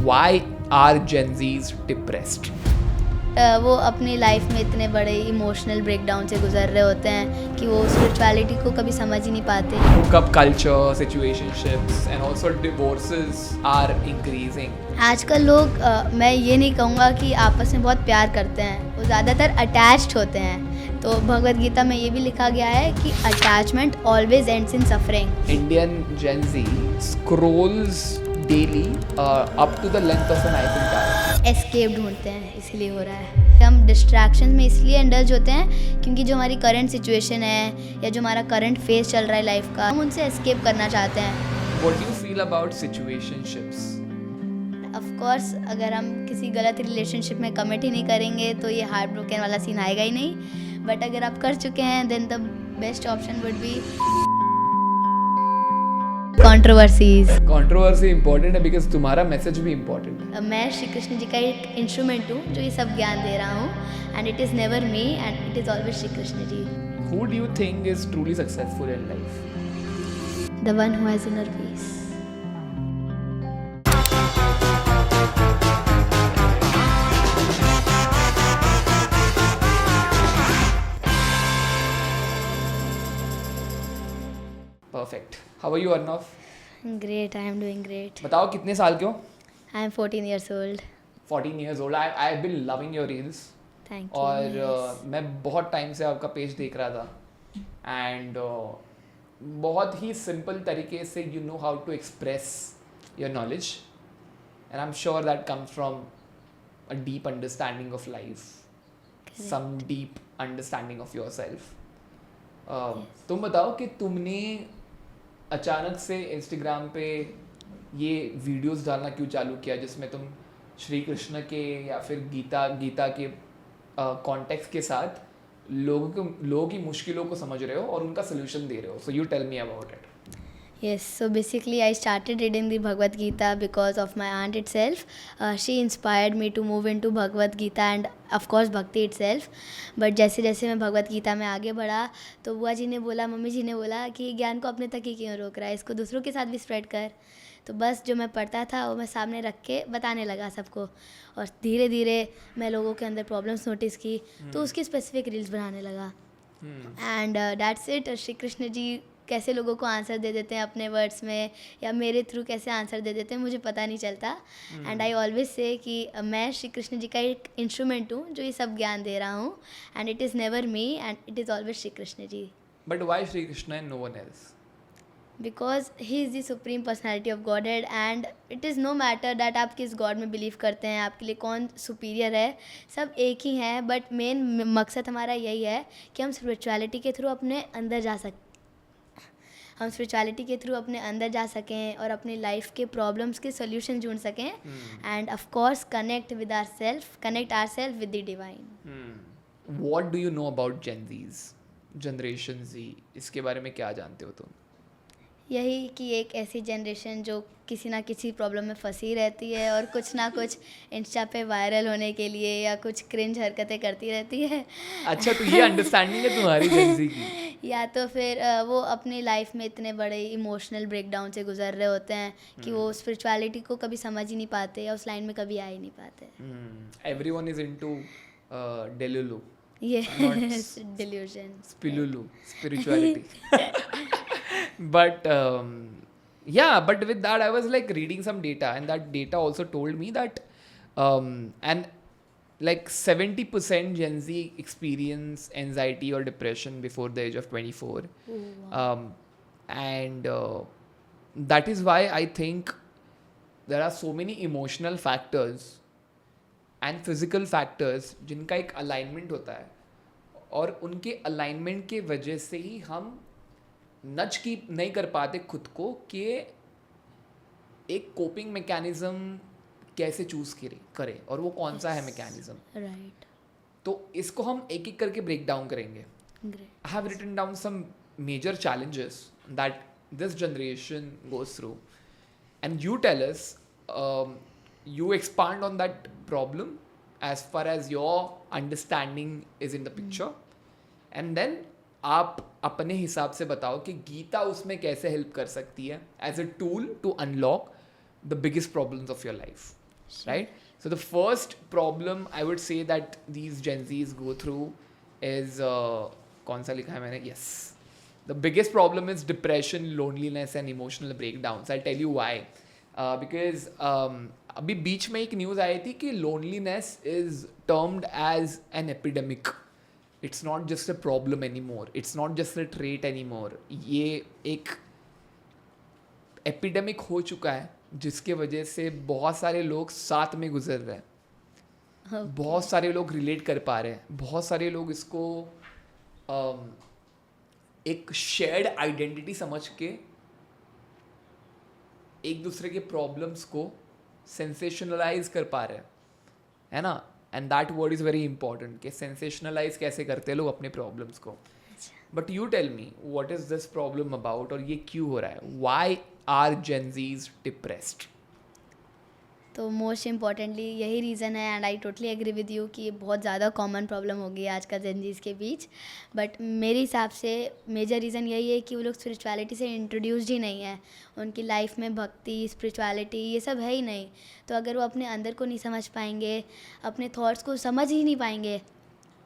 why are Gen Zs depressed? वो अपनी life में इतने बड़े इमोशनल ब्रेकडाउन से गुजर रहे होते हैं कि वो स्पिरिचुअलिटी को कभी समझ ही नहीं पाते. Hookup culture, situationships, and also divorces are increasing. आजकल लोग मैं ये नहीं कहूँगा कि आपस में बहुत प्यार करते हैं, वो ज़्यादातर अटैच्ड होते हैं. तो भगवद गीता में ये भी लिखा गया है कि attachment always ends in suffering. Indian Gen Z scrolls daily up to the length of an Eiffel Tower. Escape ढूंढते हैं, इसलिए हो रहा है. हम डिस्ट्रैक्शन में इसलिए इंडल्ज होते हैं क्योंकि जो हमारी करंट सिचुएशन है या जो हमारा करंट फेज चल रहा है लाइफ का, हम उनसे एस्केप करना चाहते हैं. What do you feel about situationships? Of course अगर हम किसी गलत रिलेशनशिप में कमिट ही नहीं करेंगे तो ये हार्ट ब्रोकन वाला सीन आएगा ही नहीं. बट अगर आप कर चुके हैं then the best option would be controversies. Controversy important है बिकॉज तुम्हारा मैसेज भी इंपॉर्टेंट है. मैं श्री कृष्ण जी का एक इंस्ट्रूमेंट हूँ जो ये सब ज्ञान दे रहा हूँ. And it is never me and it is always Shri Krishna ji. Who do you think is truly successful in life? The one who has inner peace. Perfect. How are you, Arnav? Great, I am doing great. बताओ कितने साल के हो? I am 14 years old. 14 years old. I have been loving your reels. Thank you. और मैं बहुत time से आपका पेज देख रहा था एंड बहुत ही सिंपल तरीके से you know how to express your knowledge and I am sure that comes from a deep understanding of life, some deep understanding of your self. तुम बताओ कि तुमने अचानक से इंस्टाग्राम पे ये वीडियोस डालना क्यों चालू किया जिसमें तुम श्री कृष्ण के या फिर गीता के कॉन्टेक्स्ट के साथ लोगों की मुश्किलों को समझ रहे हो और उनका सोल्यूशन दे रहे हो. So you tell me about it. Yes, so basically I started reading the Bhagavad Gita because of my aunt itself. She inspired me to move into Bhagavad Gita and of course Bhakti itself. But जैसे जैसे मैं भगवद गीता में आगे बढ़ा तो बुआ जी ने बोला, मम्मी जी ने बोला कि ज्ञान को अपने तक ही क्यों रोक रहा है, इसको दूसरों के साथ भी स्प्रेड कर. तो बस जो मैं पढ़ता था वो मैं सामने रख के बताने लगा सबको. और धीरे धीरे मैं लोगों के अंदर प्रॉब्लम्स नोटिस की तो उसकी स्पेसिफिक रील्स बनाने लगा. And that's it. Shri Krishna ji कैसे लोगों को आंसर दे देते हैं अपने वर्ड्स में या मेरे थ्रू कैसे आंसर दे देते हैं मुझे पता नहीं चलता. एंड आई ऑलवेज से कि मैं श्री कृष्ण जी का एक इंस्ट्रूमेंट हूँ जो ये सब ज्ञान दे रहा हूँ. And it is never me and it is always Shri Krishna ji. But why Shri Krishna and no one else? Because he is the supreme personality of Godhead and it is no matter that आप किस गॉड में believe करते हैं, आपके लिए कौन superior है, सब एक ही हैं. बट मेन मकसद हमारा यही है कि हम स्पिरिचुअलिटी के थ्रू अपने अंदर जा सकें और अपनी लाइफ के प्रॉब्लम्स के सोल्यूशन ढूंढ सकें. And of course connect our self with the divine. What do you know about generation Z? इसके बारे में क्या जानते हो तुम? यही कि एक ऐसी जनरेशन जो किसी ना किसी प्रॉब्लम में फंसी रहती है और कुछ ना कुछ इंस्टा पे वायरल होने के लिए या कुछ क्रिंज हरकतें करती रहती है. अच्छा, तो ये अंडरस्टैंडिंग है तुम्हारी Gen Z की? या तो फिर वो अपनी लाइफ में इतने बड़े इमोशनल ब्रेकडाउन से गुजर रहे होते हैं कि वो स्पिरिचुअलिटी को कभी समझ ही नहीं पाते या उस लाइन में कभी आ ही नहीं पाते. Everyone is into delulu. ये Not delusion. spilulu, spirituality. But but with that I was like reading some data and that data also told me that and like 70% Gen Z experience anxiety or depression before the age of 24. And that is why I think there are so many emotional factors and physical factors जिनका एक alignment होता है और उनके alignment के वजह से ही हम नच की नहीं कर पाते खुद को कि एक कोपिंग मैकेनिज्म कैसे चूज करें और वो कौन सा है मैकेनिज्म. राइट. तो इसको हम एक एक करके ब्रेक डाउन करेंगे. I have written down some major challenges that this generation goes through and you tell us, you expand on that problem as far as your understanding is in the picture and then आप अपने हिसाब से बताओ कि गीता उसमें कैसे help कर सकती है as a tool to unlock the biggest problems of your life. right? So the first problem I would say that these Gen Zs go through is कौन सा लिखा है मैंने? Yes. The biggest problem is depression, loneliness and emotional breakdowns. I'll tell you why. Because अभी बीच में एक news आई थी कि loneliness is termed as an epidemic. It's not just a problem anymore. It's not just a trait anymore. ये एक epidemic हो चुका है जिसके वजह से बहुत सारे लोग साथ में गुजर रहे हैं, बहुत सारे लोग रिलेट कर पा रहे हैं, बहुत सारे लोग इसको एक शेयर्ड आइडेंटिटी समझ के एक दूसरे के प्रॉब्लम्स को सेंसेशनलाइज कर पा रहे हैं, है ना? And that word is very important कि सेंसेशनलाइज कैसे करते हैं लोग अपने प्रॉब्लम्स को. But you tell me what is this problem about, और ये क्यों हो रहा है? Why are Gen Zs depressed? तो मोस्ट इम्पॉर्टेंटली यही रीज़न है, and I totally agree with you कि ये बहुत ज़्यादा कॉमन प्रॉब्लम हो गई है आज का Gen Zs के बीच. बट मेरे हिसाब से मेजर रीज़न यही है कि वो लोग स्पिरिचुअलिटी से इंट्रोड्यूस्ड ही नहीं है. उनकी लाइफ में भक्ति, स्पिरिचुअलिटी ये सब है ही नहीं. तो अगर वो अपने अंदर को नहीं समझ पाएंगे, अपने थॉट्स को समझ ही नहीं पाएंगे,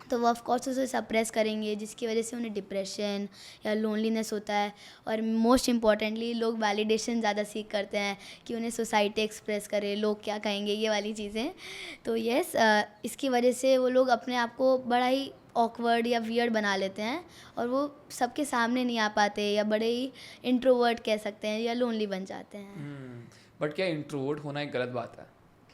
तो वो ऑफकोर्स उसे सप्रेस करेंगे, जिसकी वजह से उन्हें डिप्रेशन या लोनलीनेस होता है. और मोस्ट इम्पॉर्टेंटली लोग वैलिडेशन ज़्यादा सीख करते हैं कि उन्हें सोसाइटी एक्सप्रेस करे, लोग क्या कहेंगे, ये वाली चीज़ें. तो यस, इसकी वजह से वो लोग अपने आप को बड़ा ही ऑकवर्ड या वियर्ड बना लेते हैं और वो सबके सामने नहीं आ पाते, या बड़े ही इंट्रोवर्ट कह सकते हैं, या लोनली बन जाते हैं. बट क्या इंट्रोवर्ट होना एक गलत बात है?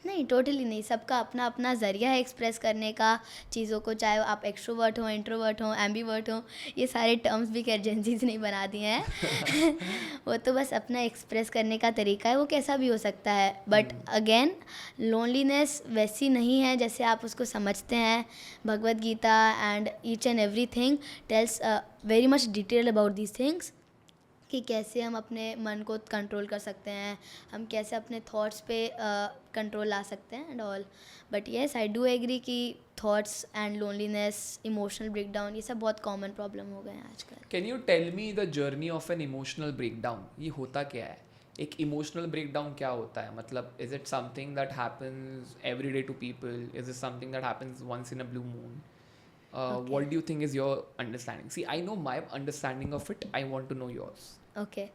नहीं, टोटली नहीं. सबका अपना अपना ज़रिया है एक्सप्रेस करने का चीज़ों को, चाहे आप एक्सट्रोवर्ट हो, इंट्रोवर्ट हो, एम्बीवर्ट हो. ये सारे टर्म्स भी खैर Gen Zs नहीं बना दिए हैं. वो तो बस अपना एक्सप्रेस करने का तरीका है, वो कैसा भी हो सकता है. बट अगेन, लोनलीनेस वैसी नहीं है जैसे आप उसको समझते हैं. Bhagavad Gita and each and everything tells very much detail about these things, कि कैसे हम अपने मन को कंट्रोल कर सकते हैं, हम कैसे अपने थॉट्स पे कंट्रोल ला सकते हैं and all. But yes, I do agree कि thoughts and loneliness, emotional breakdown, ये सब बहुत कॉमन प्रॉब्लम हो गए हैं आजकल. Can you tell me the journey of an emotional breakdown? ये होता क्या है? एक इमोशनल ब्रेकडाउन क्या होता है? मतलब is it something that happens every day to people? Is it something that happens once in a blue moon? What do you think is your understanding? See, I know my understanding of it. I want to know yours. Okay,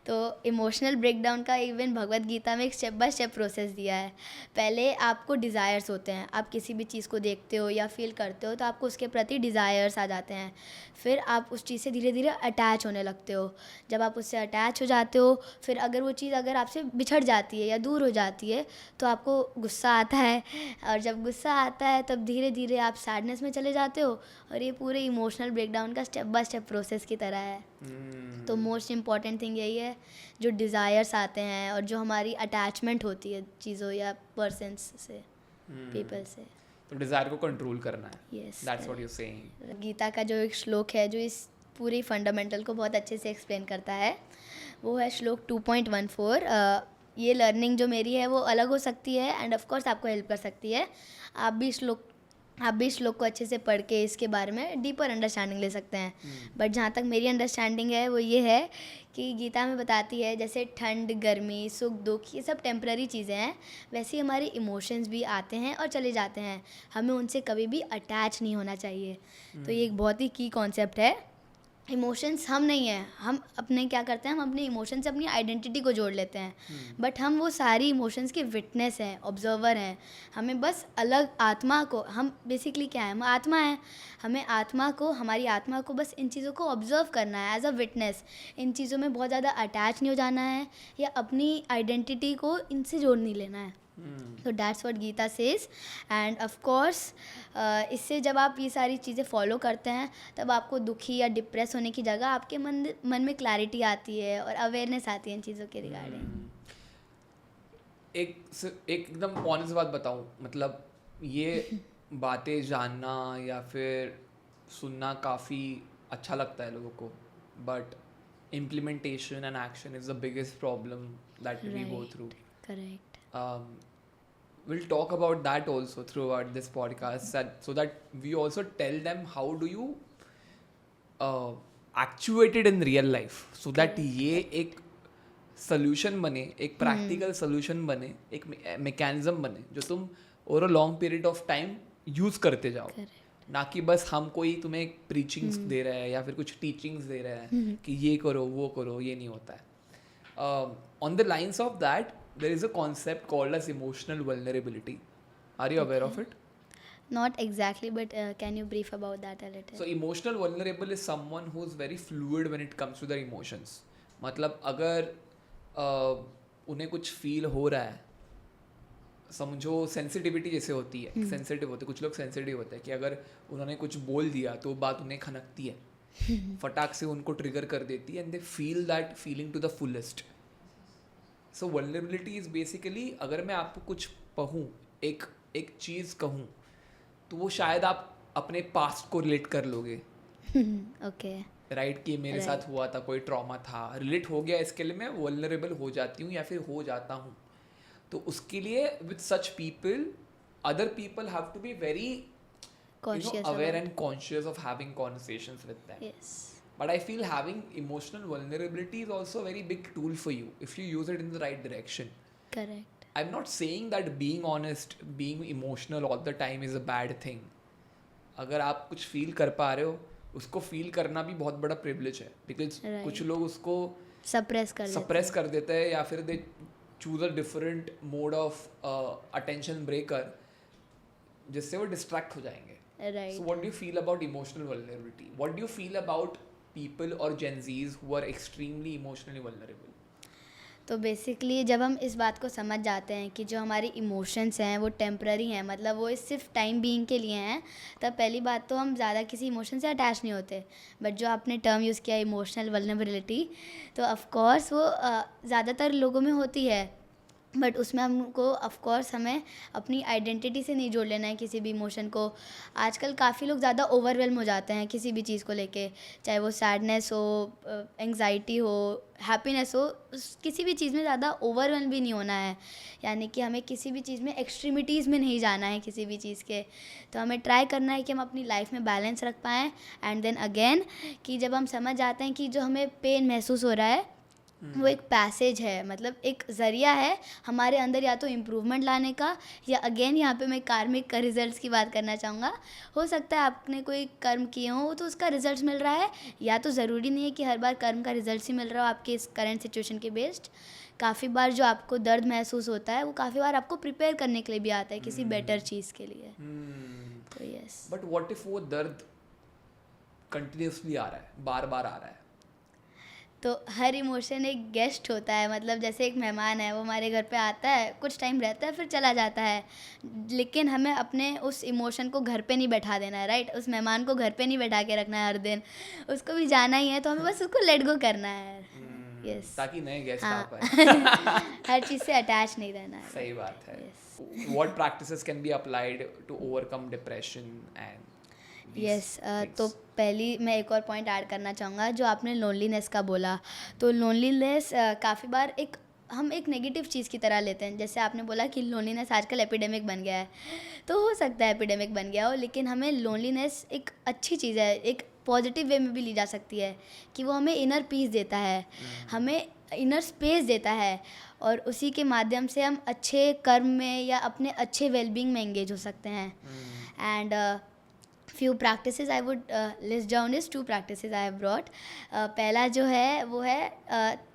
तो emotional breakdown का even Bhagavad Gita में एक step by step process दिया है. पहले आपको desires होते हैं, आप किसी भी चीज़ को देखते हो या फील करते हो तो आपको उसके प्रति डिज़ायर्स आ जाते हैं. फिर आप उस चीज़ से धीरे धीरे अटैच होने लगते हो. जब आप उससे अटैच हो जाते हो, फिर अगर वो चीज़ अगर आपसे बिछड़ जाती है या दूर हो जाती है तो आपको गुस्सा आता है, और जब गुस्सा आता है तब धीरे धीरे आप सैडनेस में चले जाते हो. और ये पूरे इमोशनल ब्रेकडाउन का स्टेप बाय स्टेप प्रोसेस की तरह है. तो मोस्ट इम्पॉर्टेंट थिंग यही है, जो डिज़ायर्स आते हैं और जो हमारी अटैचमेंट होती है चीज़ों या पर्सन्स से, पीपल से, तो डिज़ायर को कंट्रोल करना है. Yes, that's what you saying. Gita का जो एक श्लोक है जो इस पूरी फंडामेंटल को बहुत अच्छे से एक्सप्लेन करता है, वो है श्लोक 2.14. ये लर्निंग जो मेरी है वो अलग हो सकती है एंड ऑफ कोर्स आपको हेल्प कर सकती है. आप भी श्लोक को अच्छे से पढ़ के इसके बारे में डीपर अंडरस्टैंडिंग ले सकते हैं. बट जहाँ तक मेरी अंडरस्टैंडिंग है वो ये है कि गीता में बताती है जैसे ठंड, गर्मी, सुख, दुख, ये सब टेम्पररी चीज़ें हैं, वैसे ही हमारे इमोशंस भी आते हैं और चले जाते हैं. हमें उनसे कभी भी अटैच नहीं होना चाहिए. तो ये एक बहुत ही की कॉन्सेप्ट है. इमोशंस हम नहीं हैं, हम अपने क्या करते हैं, हम अपने इमोशन से अपनी आइडेंटिटी को जोड़ लेते हैं. बट हम वो सारी इमोशंस के विटनेस हैं, ऑब्जर्वर हैं. हमें बस अलग आत्मा को, हम बेसिकली क्या है, हम आत्मा हैं. हमें हमारी आत्मा को बस इन चीज़ों को ऑब्जर्व करना है एज अ विटनेस. इन चीज़ों में बहुत ज़्यादा अटैच नहीं हो जाना है या अपनी आइडेंटिटी को इनसे जोड़ नहीं लेना है. तो that's what Gita says. And of course इससे जब आप ये सारी चीज़ें फॉलो करते हैं तब आपको दुखी या डिप्रेस होने की जगह आपके मन में क्लैरिटी आती है और अवेयरनेस आती है इन चीज़ों के रिगार्डिंग. एकदम ऑनेस्ट बात बताऊं, मतलब ये बातें जानना या फिर सुनना काफ़ी अच्छा लगता है लोगों को, but implementation and action is the biggest problem that we go through. Correct. We'll talk about that also throughout this podcast, so that we also tell them how do you actuate it in real life, so that ये एक solution बने, एक practical solution बने, एक mechanism बने जो तुम over a long period of time use करते जाओ, ना कि बस हम कोई तुम्हें प्रीचिंग्स दे रहा है या फिर कुछ टीचिंग्स दे रहा है कि ये करो वो करो, ये नहीं होता है. On the lines of that there is a concept called as emotional vulnerability. Are you aware of it? Not exactly, but can you brief about that a little? So emotional vulnerable is someone who is very fluid when it comes to their emotions. मतलब अगर उन्हें कुछ feel हो रहा है, समझो sensitivity जैसे होती है, सेंसिटिव होते, कुछ लोग सेंसिटिव होते हैं कि अगर उन्होंने कुछ बोल दिया तो बात उन्हें खनकती है, फटाक से उनको ट्रिगर कर देती है, and they feel that feeling to the fullest. So vulnerability is basically, अगर मैं आपको कुछ कहूँ, एक चीज़ कहूँ, तो वो शायद आप अपने पास्ट को रिलेट कर लोगे. ओके, राइट, कि मेरे साथ हुआ था, कोई ट्रॉमा था, रिलेट हो गया, इसके लिए मैं वल्नरेबल हो जाती हूँ या फिर हो जाता हूँ. तो उसके लिए with such people, other people have to be very aware and conscious of having conversations with them. yes, But I feel having emotional vulnerability is also a very big tool for you if you use it in the right direction. correct. I'm not saying that being honest, being emotional all the time is a bad thing. अगर आप कुछ feel कर पा रहे हो, उसको feel करना भी बहुत बड़ा प्रिविलेज है, बिकॉज कुछ लोग उसको सप्रेस कर देते हैं या फिर they choose a different mode of attention breaker जिससे वो डिस्ट्रैक्ट हो जाएंगे. Right. So what do you feel about emotional vulnerability? What do you feel about people or Gen Zs who are extremely emotionally vulnerable? तो basically जब हम इस बात को समझ जाते हैं कि जो हमारी इमोशंस हैं वो टेम्पररी हैं, मतलब वो सिर्फ टाइम बीइंग के लिए हैं, तब पहली बात तो हम ज़्यादा किसी इमोशन से अटैच नहीं होते. बट जो आपने टर्म यूज़ किया इमोशनल वल्नरेबिलिटी, तो ऑफकोर्स वो ज़्यादातर लोगों में होती है, बट उसमें हमको ऑफकोर्स हमें अपनी आइडेंटिटी से नहीं जोड़ लेना है किसी भी इमोशन को. आजकल काफ़ी लोग ज़्यादा ओवरवेल्म हो जाते हैं किसी भी चीज़ को लेके, चाहे वो सैडनेस हो, एंग्जाइटी हो, हैप्पीनेस हो, किसी भी चीज़ में ज़्यादा ओवरवेल्म भी नहीं होना है. यानी कि हमें किसी भी चीज़ में एक्सट्रीमिटीज़ में नहीं जाना है किसी भी चीज़ के. तो हमें ट्राई करना है कि हम अपनी लाइफ में बैलेंस रख पाएँ. एंड देन अगेन कि जब हम समझ जाते हैं कि जो हमें पेन महसूस हो रहा है वो एक पैसेज है, मतलब एक ज़रिया है हमारे अंदर या तो इम्प्रूवमेंट लाने का, या अगेन यहाँ पे मैं कार्मिक का रिजल्ट्स की बात करना चाहूँगा. हो सकता है आपने कोई कर्म किए हो तो उसका रिजल्ट मिल रहा है, या तो ज़रूरी नहीं है कि हर बार कर्म का रिजल्ट ही मिल रहा हो आपके इस करंट सिचुएशन के बेस्ड. काफ़ी बार जो आपको दर्द महसूस होता है वो काफ़ी बार आपको प्रिपेयर करने के लिए भी आता है किसी बेटर चीज़ के लिए. तो यस. बट व्हाट इफ वो दर्द कंटिन्यूसली आ रहा है, बार बार आ रहा है? तो हर इमोशन एक गेस्ट होता है, मतलब जैसे एक मेहमान है, वो हमारे घर पे आता है, कुछ टाइम रहता है, फिर चला जाता है. लेकिन हमें अपने उस इमोशन को घर पे नहीं बैठा देना है, राइट. उस मेहमान को घर पे नहीं बैठा के रखना है हर दिन, उसको भी जाना ही है, तो हमें बस उसको लेट गो करना है. यस, ताकि नए गेस्ट आ पाए. हर चीज़ से अटैच नहीं रहना है. सही बात है. What practices can be applied to overcome depression and तो पहली मैं एक और पॉइंट ऐड करना चाहूँगा, जो आपने लोनलीनेस का बोला. तो लोनलीनेस काफ़ी बार हम एक नेगेटिव चीज़ की तरह लेते हैं. जैसे आपने बोला कि लोनलीनेस आजकल एपिडेमिक बन गया है, तो हो सकता है एपिडेमिक बन गया हो, लेकिन हमें लोनलीनेस एक अच्छी चीज़ है, एक पॉजिटिव वे में भी ली जा सकती है कि वो हमें इनर पीस देता है, हमें इनर स्पेस देता है, और उसी के माध्यम से हम अच्छे कर्म में या अपने अच्छे वेलबींग में एंगेज हो सकते हैं. And few practices I would list down is 2 practices I have brought. पहला जो है वो है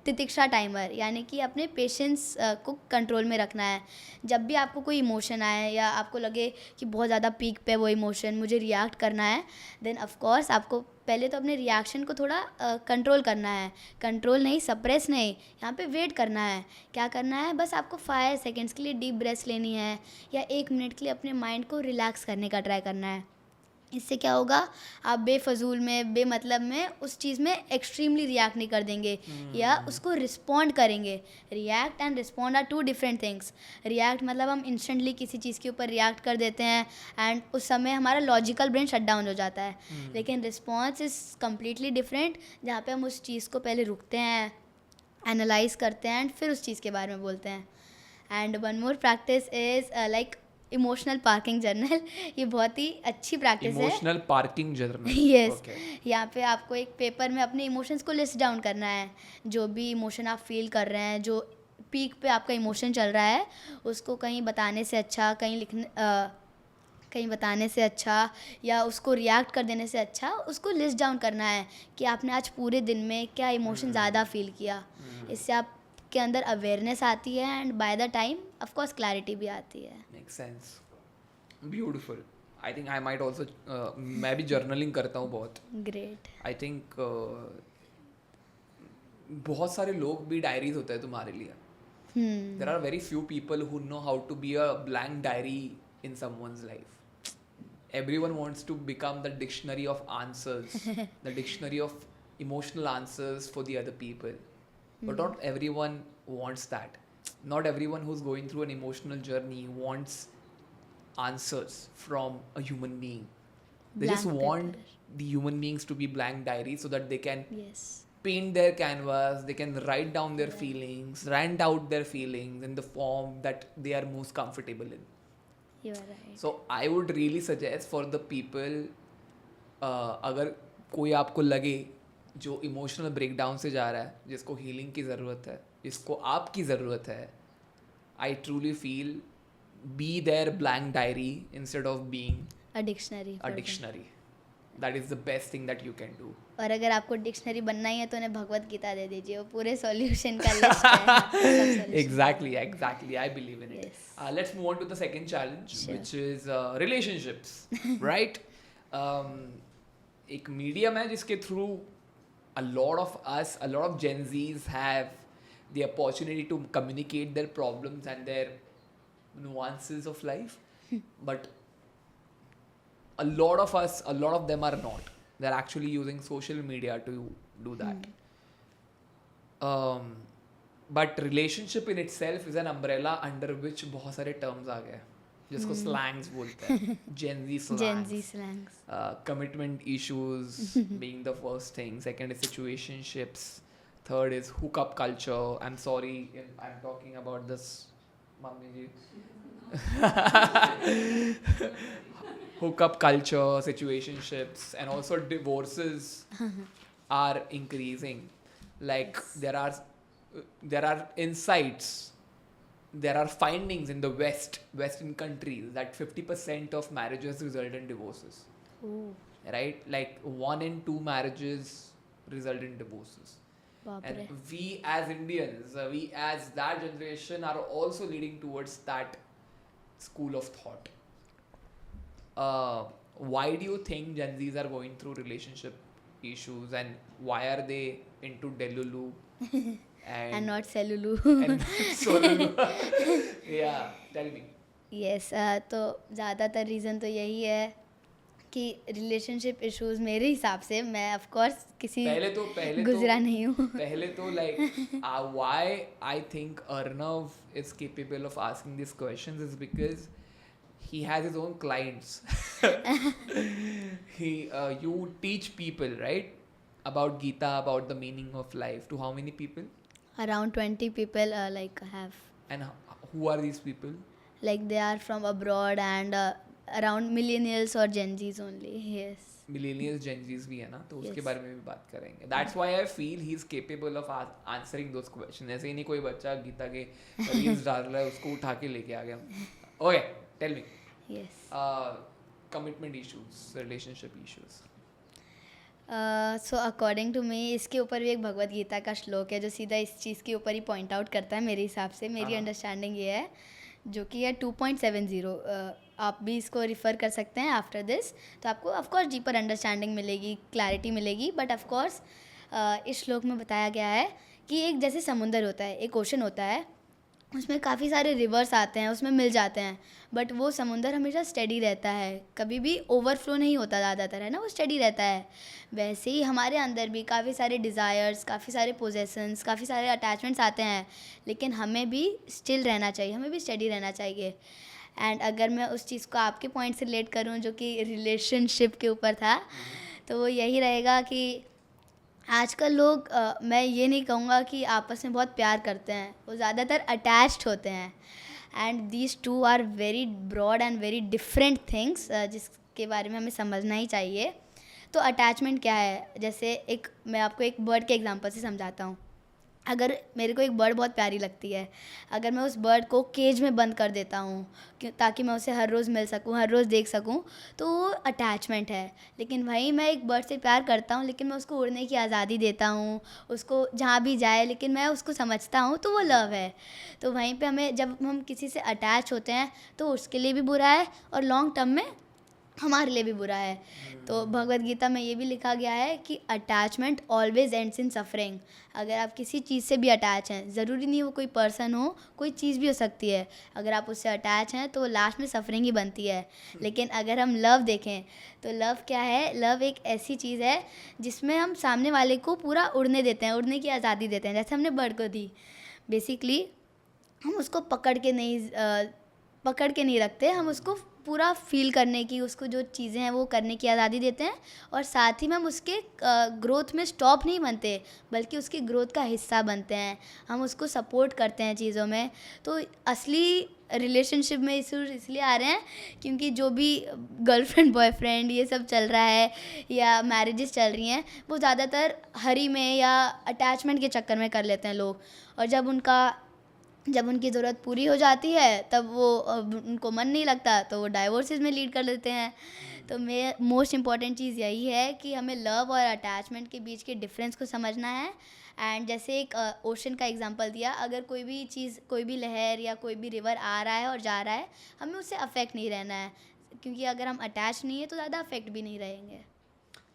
तितिक्षा टाइमर, यानी कि अपने पेशेंस को कंट्रोल में रखना है. जब भी आपको कोई इमोशन आए या आपको लगे कि बहुत ज़्यादा पीक पे वो इमोशन, मुझे रिएक्ट करना है, देन ऑफ कोर्स आपको पहले तो अपने रिएक्शन को थोड़ा कंट्रोल करना है. कंट्रोल नहीं, सप्रेस नहीं, यहाँ पे वेट करना है. क्या करना है, बस आपको 5 सेकेंड्स के लिए डीप ब्रेथ लेनी है, या 1 मिनट के लिए अपने माइंड को रिलैक्स करने का ट्राई करना है. इससे क्या होगा, आप बेफजूल में, बेमतलब में उस चीज़ में एक्सट्रीमली रिएक्ट नहीं कर देंगे, या उसको रिस्पॉन्ड करेंगे. React and respond are 2 different things. React मतलब हम इंस्टेंटली किसी चीज़ के ऊपर रिएक्ट कर देते हैं एंड उस समय हमारा लॉजिकल ब्रेन शट डाउन हो जाता है. लेकिन रिस्पॉन्स इज़ कम्प्लीटली डिफरेंट, जहाँ पे हम उस चीज़ को पहले रुकते हैं, एनालाइज करते हैं एंड फिर उस चीज़ के बारे में बोलते हैं. And one more practice is like emotional parking journal ये बहुत ही अच्छी प्रैक्टिस है. Emotional parking journal. Yes okay. यहाँ पे आपको एक पेपर में अपने इमोशंस को लिस्ट डाउन करना है. जो भी इमोशन आप फील कर रहे हैं, जो पीक पे आपका इमोशन चल रहा है, उसको कहीं बताने से अच्छा, कहीं बताने से अच्छा या उसको रिएक्ट कर देने से अच्छा उसको लिस्ट डाउन करना है कि आपने आज पूरे दिन में क्या इमोशन ज़्यादा फील किया. इससे आपके अंदर अवेयरनेस आती है and by the time of course clarity भी आती है. Makes sense. Beautiful. I think I might also मैं भी जर्नलिंग करता हूँ बहुत. ग्रेट. आई थिंक बहुत सारे लोग भी डायरीज होते हैं तुम्हारे लिए. There are very few people who know how to be a blank diary in someone's life. Everyone wants to become the dictionary of answers, the dictionary of emotional answers for the other people. But not everyone wants that. Not everyone who's going through an emotional journey wants answers from a human being. They just Blank want paper. the human beings to be blank diaries so that they can Yes. paint their canvas, they can write down their feelings, rant out their feelings in the form that they are most comfortable in. You are right. So I would really suggest for the people, अगर कोई आपको लगे जो emotional breakdown से जा रहा है, जिसको हीलिंग की ज़रूरत है, जिसको आपकी ज़रूरत है, I truly feel be there blank diary instead of being a dictionary. A dictionary. That is the best thing that you can do. और अगर आपको डिक्शनरी बनना ही है तो उन्हें भगवत गीता दे दीजिए, वो पूरे सॉल्यूशन का लिस्ट है. सब solution. Exactly. I believe in it. Yes. Let's move on to the second challenge, Sure. which is relationships, right? एक medium है जिसके through a lot of us, a lot of Gen Zs have the opportunity to communicate their problems and their nuances of life, but a lot of them are not. They're actually using social media to do that. But relationship in itself is an umbrella under which बहुत सारे terms आ गए जिसको slangs बोलते हैं. Gen Z slangs. Gen Z slangs. Commitment issues being the first thing. Second is situationships. Third is hookup culture. I'm sorry if I'm talking about this, Mummy ji. Hookup culture, situationships, and also divorces are increasing. Like there are insights, there are findings in the Western countries that 50% of marriages result in divorces. Oh, Right? Like 1 in 2 marriages result in divorces. बाप रे. And we as Indians, we as that generation are also leading towards that school of thought. Why do you think Gen Zs are going through relationship issues and why are they into Delulu And not Selulu. and Solulu? Yeah, tell me. Yes तो ज़्यादातर reason तो यही है कि relationship issues मेरे हिसाब से, मैं ऑफ कोर्स किसी पहले गुजरा नहीं हूँ. पहले तो like why I think Arnav is capable of asking these questions is because he has his own clients. You teach people, right, about Gita, about the meaning of life to how many people? Around 20 people like have, And who are these people? like they are from abroad and around millennials or Gen Zs only. Yes. Millennials, Gen Zs भी है ना, तो उसके Yes. बारे में भी बात करेंगे. That's why I feel he is capable of answering those questions. ऐसे ही नहीं कोई बच्चा गीता के रील्स डाल रहा है उसको उठा के लेके आ गया. Okay, tell me. Yes. Commitment issues, relationship issues. So according to me इसके ऊपर भी एक भगवत गीता का श्लोक है जो सीधा इस चीज़ के ऊपर ही पॉइंट आउट करता है मेरे हिसाब से. मेरी हाँ. अंडरस्टैंडिंग ये है जो कि है 2.70. आप भी इसको रिफ़र कर सकते हैं आफ्टर दिस, तो आपको ऑफकोर्स डीपर अंडरस्टैंडिंग मिलेगी, क्लैरिटी मिलेगी. बट ऑफकोर्स इस श्लोक में बताया गया है कि एक जैसे समुंदर होता है, एक ओशन होता है, उसमें काफ़ी सारे रिवर्स आते हैं, उसमें मिल जाते हैं, बट वो समुंदर हमेशा स्टेडी रहता है, कभी भी ओवरफ्लो नहीं होता ज़्यादातर, है ना, वो स्टेडी रहता है. वैसे ही हमारे अंदर भी काफ़ी सारे डिज़ायर्स, काफ़ी सारे पोजेशंस, काफ़ी सारे अटैचमेंट्स आते हैं, लेकिन हमें भी स्टिल रहना चाहिए, हमें भी स्टेडी रहना चाहिए. एंड अगर मैं उस चीज़ को आपके पॉइंट से रिलेट करूँ जो कि रिलेशनशिप के ऊपर था, तो वो यही रहेगा कि आजकल लोग मैं ये नहीं कहूँगा कि आपस में बहुत प्यार करते हैं, वो ज़्यादातर अटैच्ड होते हैं. And these two are very broad and very different things जिसके बारे में हमें समझना ही चाहिए. तो अटैचमेंट क्या है, जैसे मैं आपको एक बर्ड के एग्जांपल से समझाता हूँ. अगर मेरे को एक बर्ड बहुत प्यारी लगती है, अगर मैं उस बर्ड को केज में बंद कर देता हूँ ताकि मैं उसे हर रोज़ मिल सकूँ, हर रोज़ देख सकूँ, तो वो अटैचमेंट है. लेकिन वहीं मैं एक बर्ड से प्यार करता हूँ, लेकिन मैं उसको उड़ने की आज़ादी देता हूँ, उसको जहाँ भी जाए लेकिन मैं उसको समझता हूँ, तो वो लव है. तो वहीं पे हमें जब हम किसी से अटैच होते हैं तो उसके लिए भी बुरा है और लॉन्ग टर्म में हमारे लिए भी बुरा है. तो भगवत गीता में ये भी लिखा गया है कि attachment always ends in suffering. अगर आप किसी चीज़ से भी अटैच हैं, ज़रूरी नहीं वो कोई पर्सन हो, कोई चीज़ भी हो सकती है, अगर आप उससे अटैच हैं तो वो लास्ट में सफरिंग ही बनती है. लेकिन अगर हम लव देखें तो लव क्या है, लव एक ऐसी चीज़ है जिसमें हम सामने वाले को पूरा उड़ने देते हैं, उड़ने की आज़ादी देते हैं, जैसे हमने बर्ड को दी. बेसिकली हम उसको पकड़ के नहीं रखते, हम उसको पूरा फील करने की, उसको जो चीज़ें हैं वो करने की आज़ादी देते हैं. और साथ ही में हम उसके ग्रोथ में स्टॉप नहीं बनते, बल्कि उसकी ग्रोथ का हिस्सा बनते हैं. हम उसको सपोर्ट करते हैं चीज़ों में. तो असली रिलेशनशिप में इश्यूज इसलिए आ रहे हैं क्योंकि जो भी गर्लफ्रेंड बॉयफ्रेंड ये सब चल रहा है या मैरिजेस चल रही हैं, वो ज़्यादातर हरी में या अटैचमेंट के चक्कर में कर लेते हैं लोग. और जब उनकी ज़रूरत पूरी हो जाती है तब उनको मन नहीं लगता, तो वो डाइवोर्सेस में लीड कर लेते हैं. तो मोस्ट इम्पॉर्टेंट चीज़ यही है कि हमें लव और अटैचमेंट के बीच के डिफरेंस को समझना है. एंड जैसे एक ओशन का एग्जांपल दिया, अगर कोई भी चीज़, कोई भी लहर या कोई भी रिवर आ रहा है और जा रहा है, हमें उससे अफेक्ट नहीं रहना है, क्योंकि अगर हम अटैच नहीं है तो ज़्यादा अफेक्ट भी नहीं रहेंगे.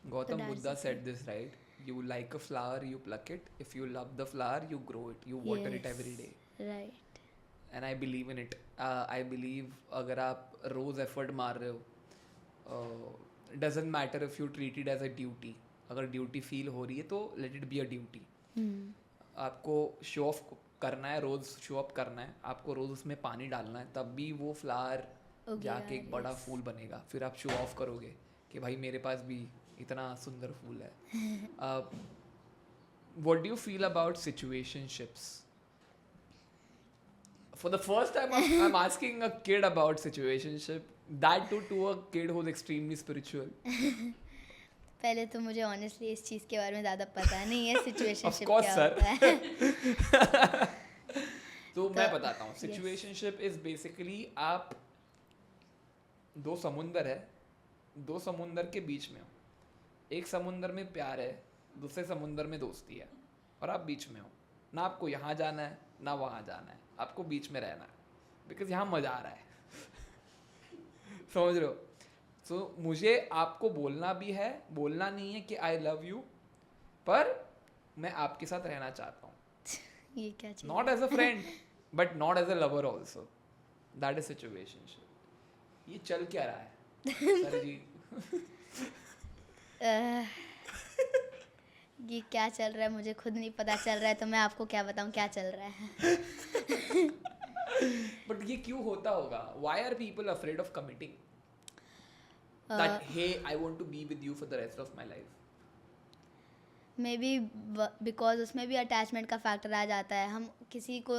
Gautam that's Buddha the said thing. this, right? You like a flower, you pluck it. If you love the flower, you grow it. You water it every day. Right. And I believe in it. I believe अगर आप रोज़ effort मार रहे हो, doesn't matter if you treat it as a duty. अगर duty feel हो रही है तो let it be a duty. आपको शो ऑफ करना है, रोज़ शो अप करना है, आपको रोज़ उसमें पानी डालना है, तब भी वो फ्लावर जाके एक बड़ा फूल बनेगा. फिर आप शो ऑफ करोगे कि भाई मेरे पास भी इतना सुंदर फूल है. What do you feel about situationships? For the first time, I'm asking a kid about situationship. That too to a kid who's extremely spiritual. पहले तो मुझे ऑनेस्टली इस चीज़ के बारे में ज़्यादा पता नहीं है, सिचुएशनशिप course, क्या sir. होता है. तो मैं बताता हूँ. Situationship is basically आप दो समुंदर है, दो समुंदर के बीच में हो. एक समुंदर में प्यार है, दूसरे समुंदर में दोस्ती है, और आप बीच में हो. ना आपको यहाँ जाना है ना वहाँ जाना है, आपको बीच में रहना है बिकॉज यहाँ मज़ा आ रहा है. समझ रहे हो? सो मुझे आपको बोलना भी है, बोलना नहीं है कि आई लव यू, पर मैं आपके साथ रहना चाहता हूँ. ये क्या चीज़ not as a friend but not as a lover also. That is situationship. ये चल क्या रहा है सर जी? ये क्या चल रहा है मुझे खुद नहीं पता चल रहा है, तो मैं आपको क्या बताऊँ क्या चल रहा है. बट ये क्यों होता होगा? Why are people afraid of committing that hey I want to be with you for the rest of my life? Maybe because उसमें भी अटैचमेंट का फैक्टर आ जाता है. हम किसी को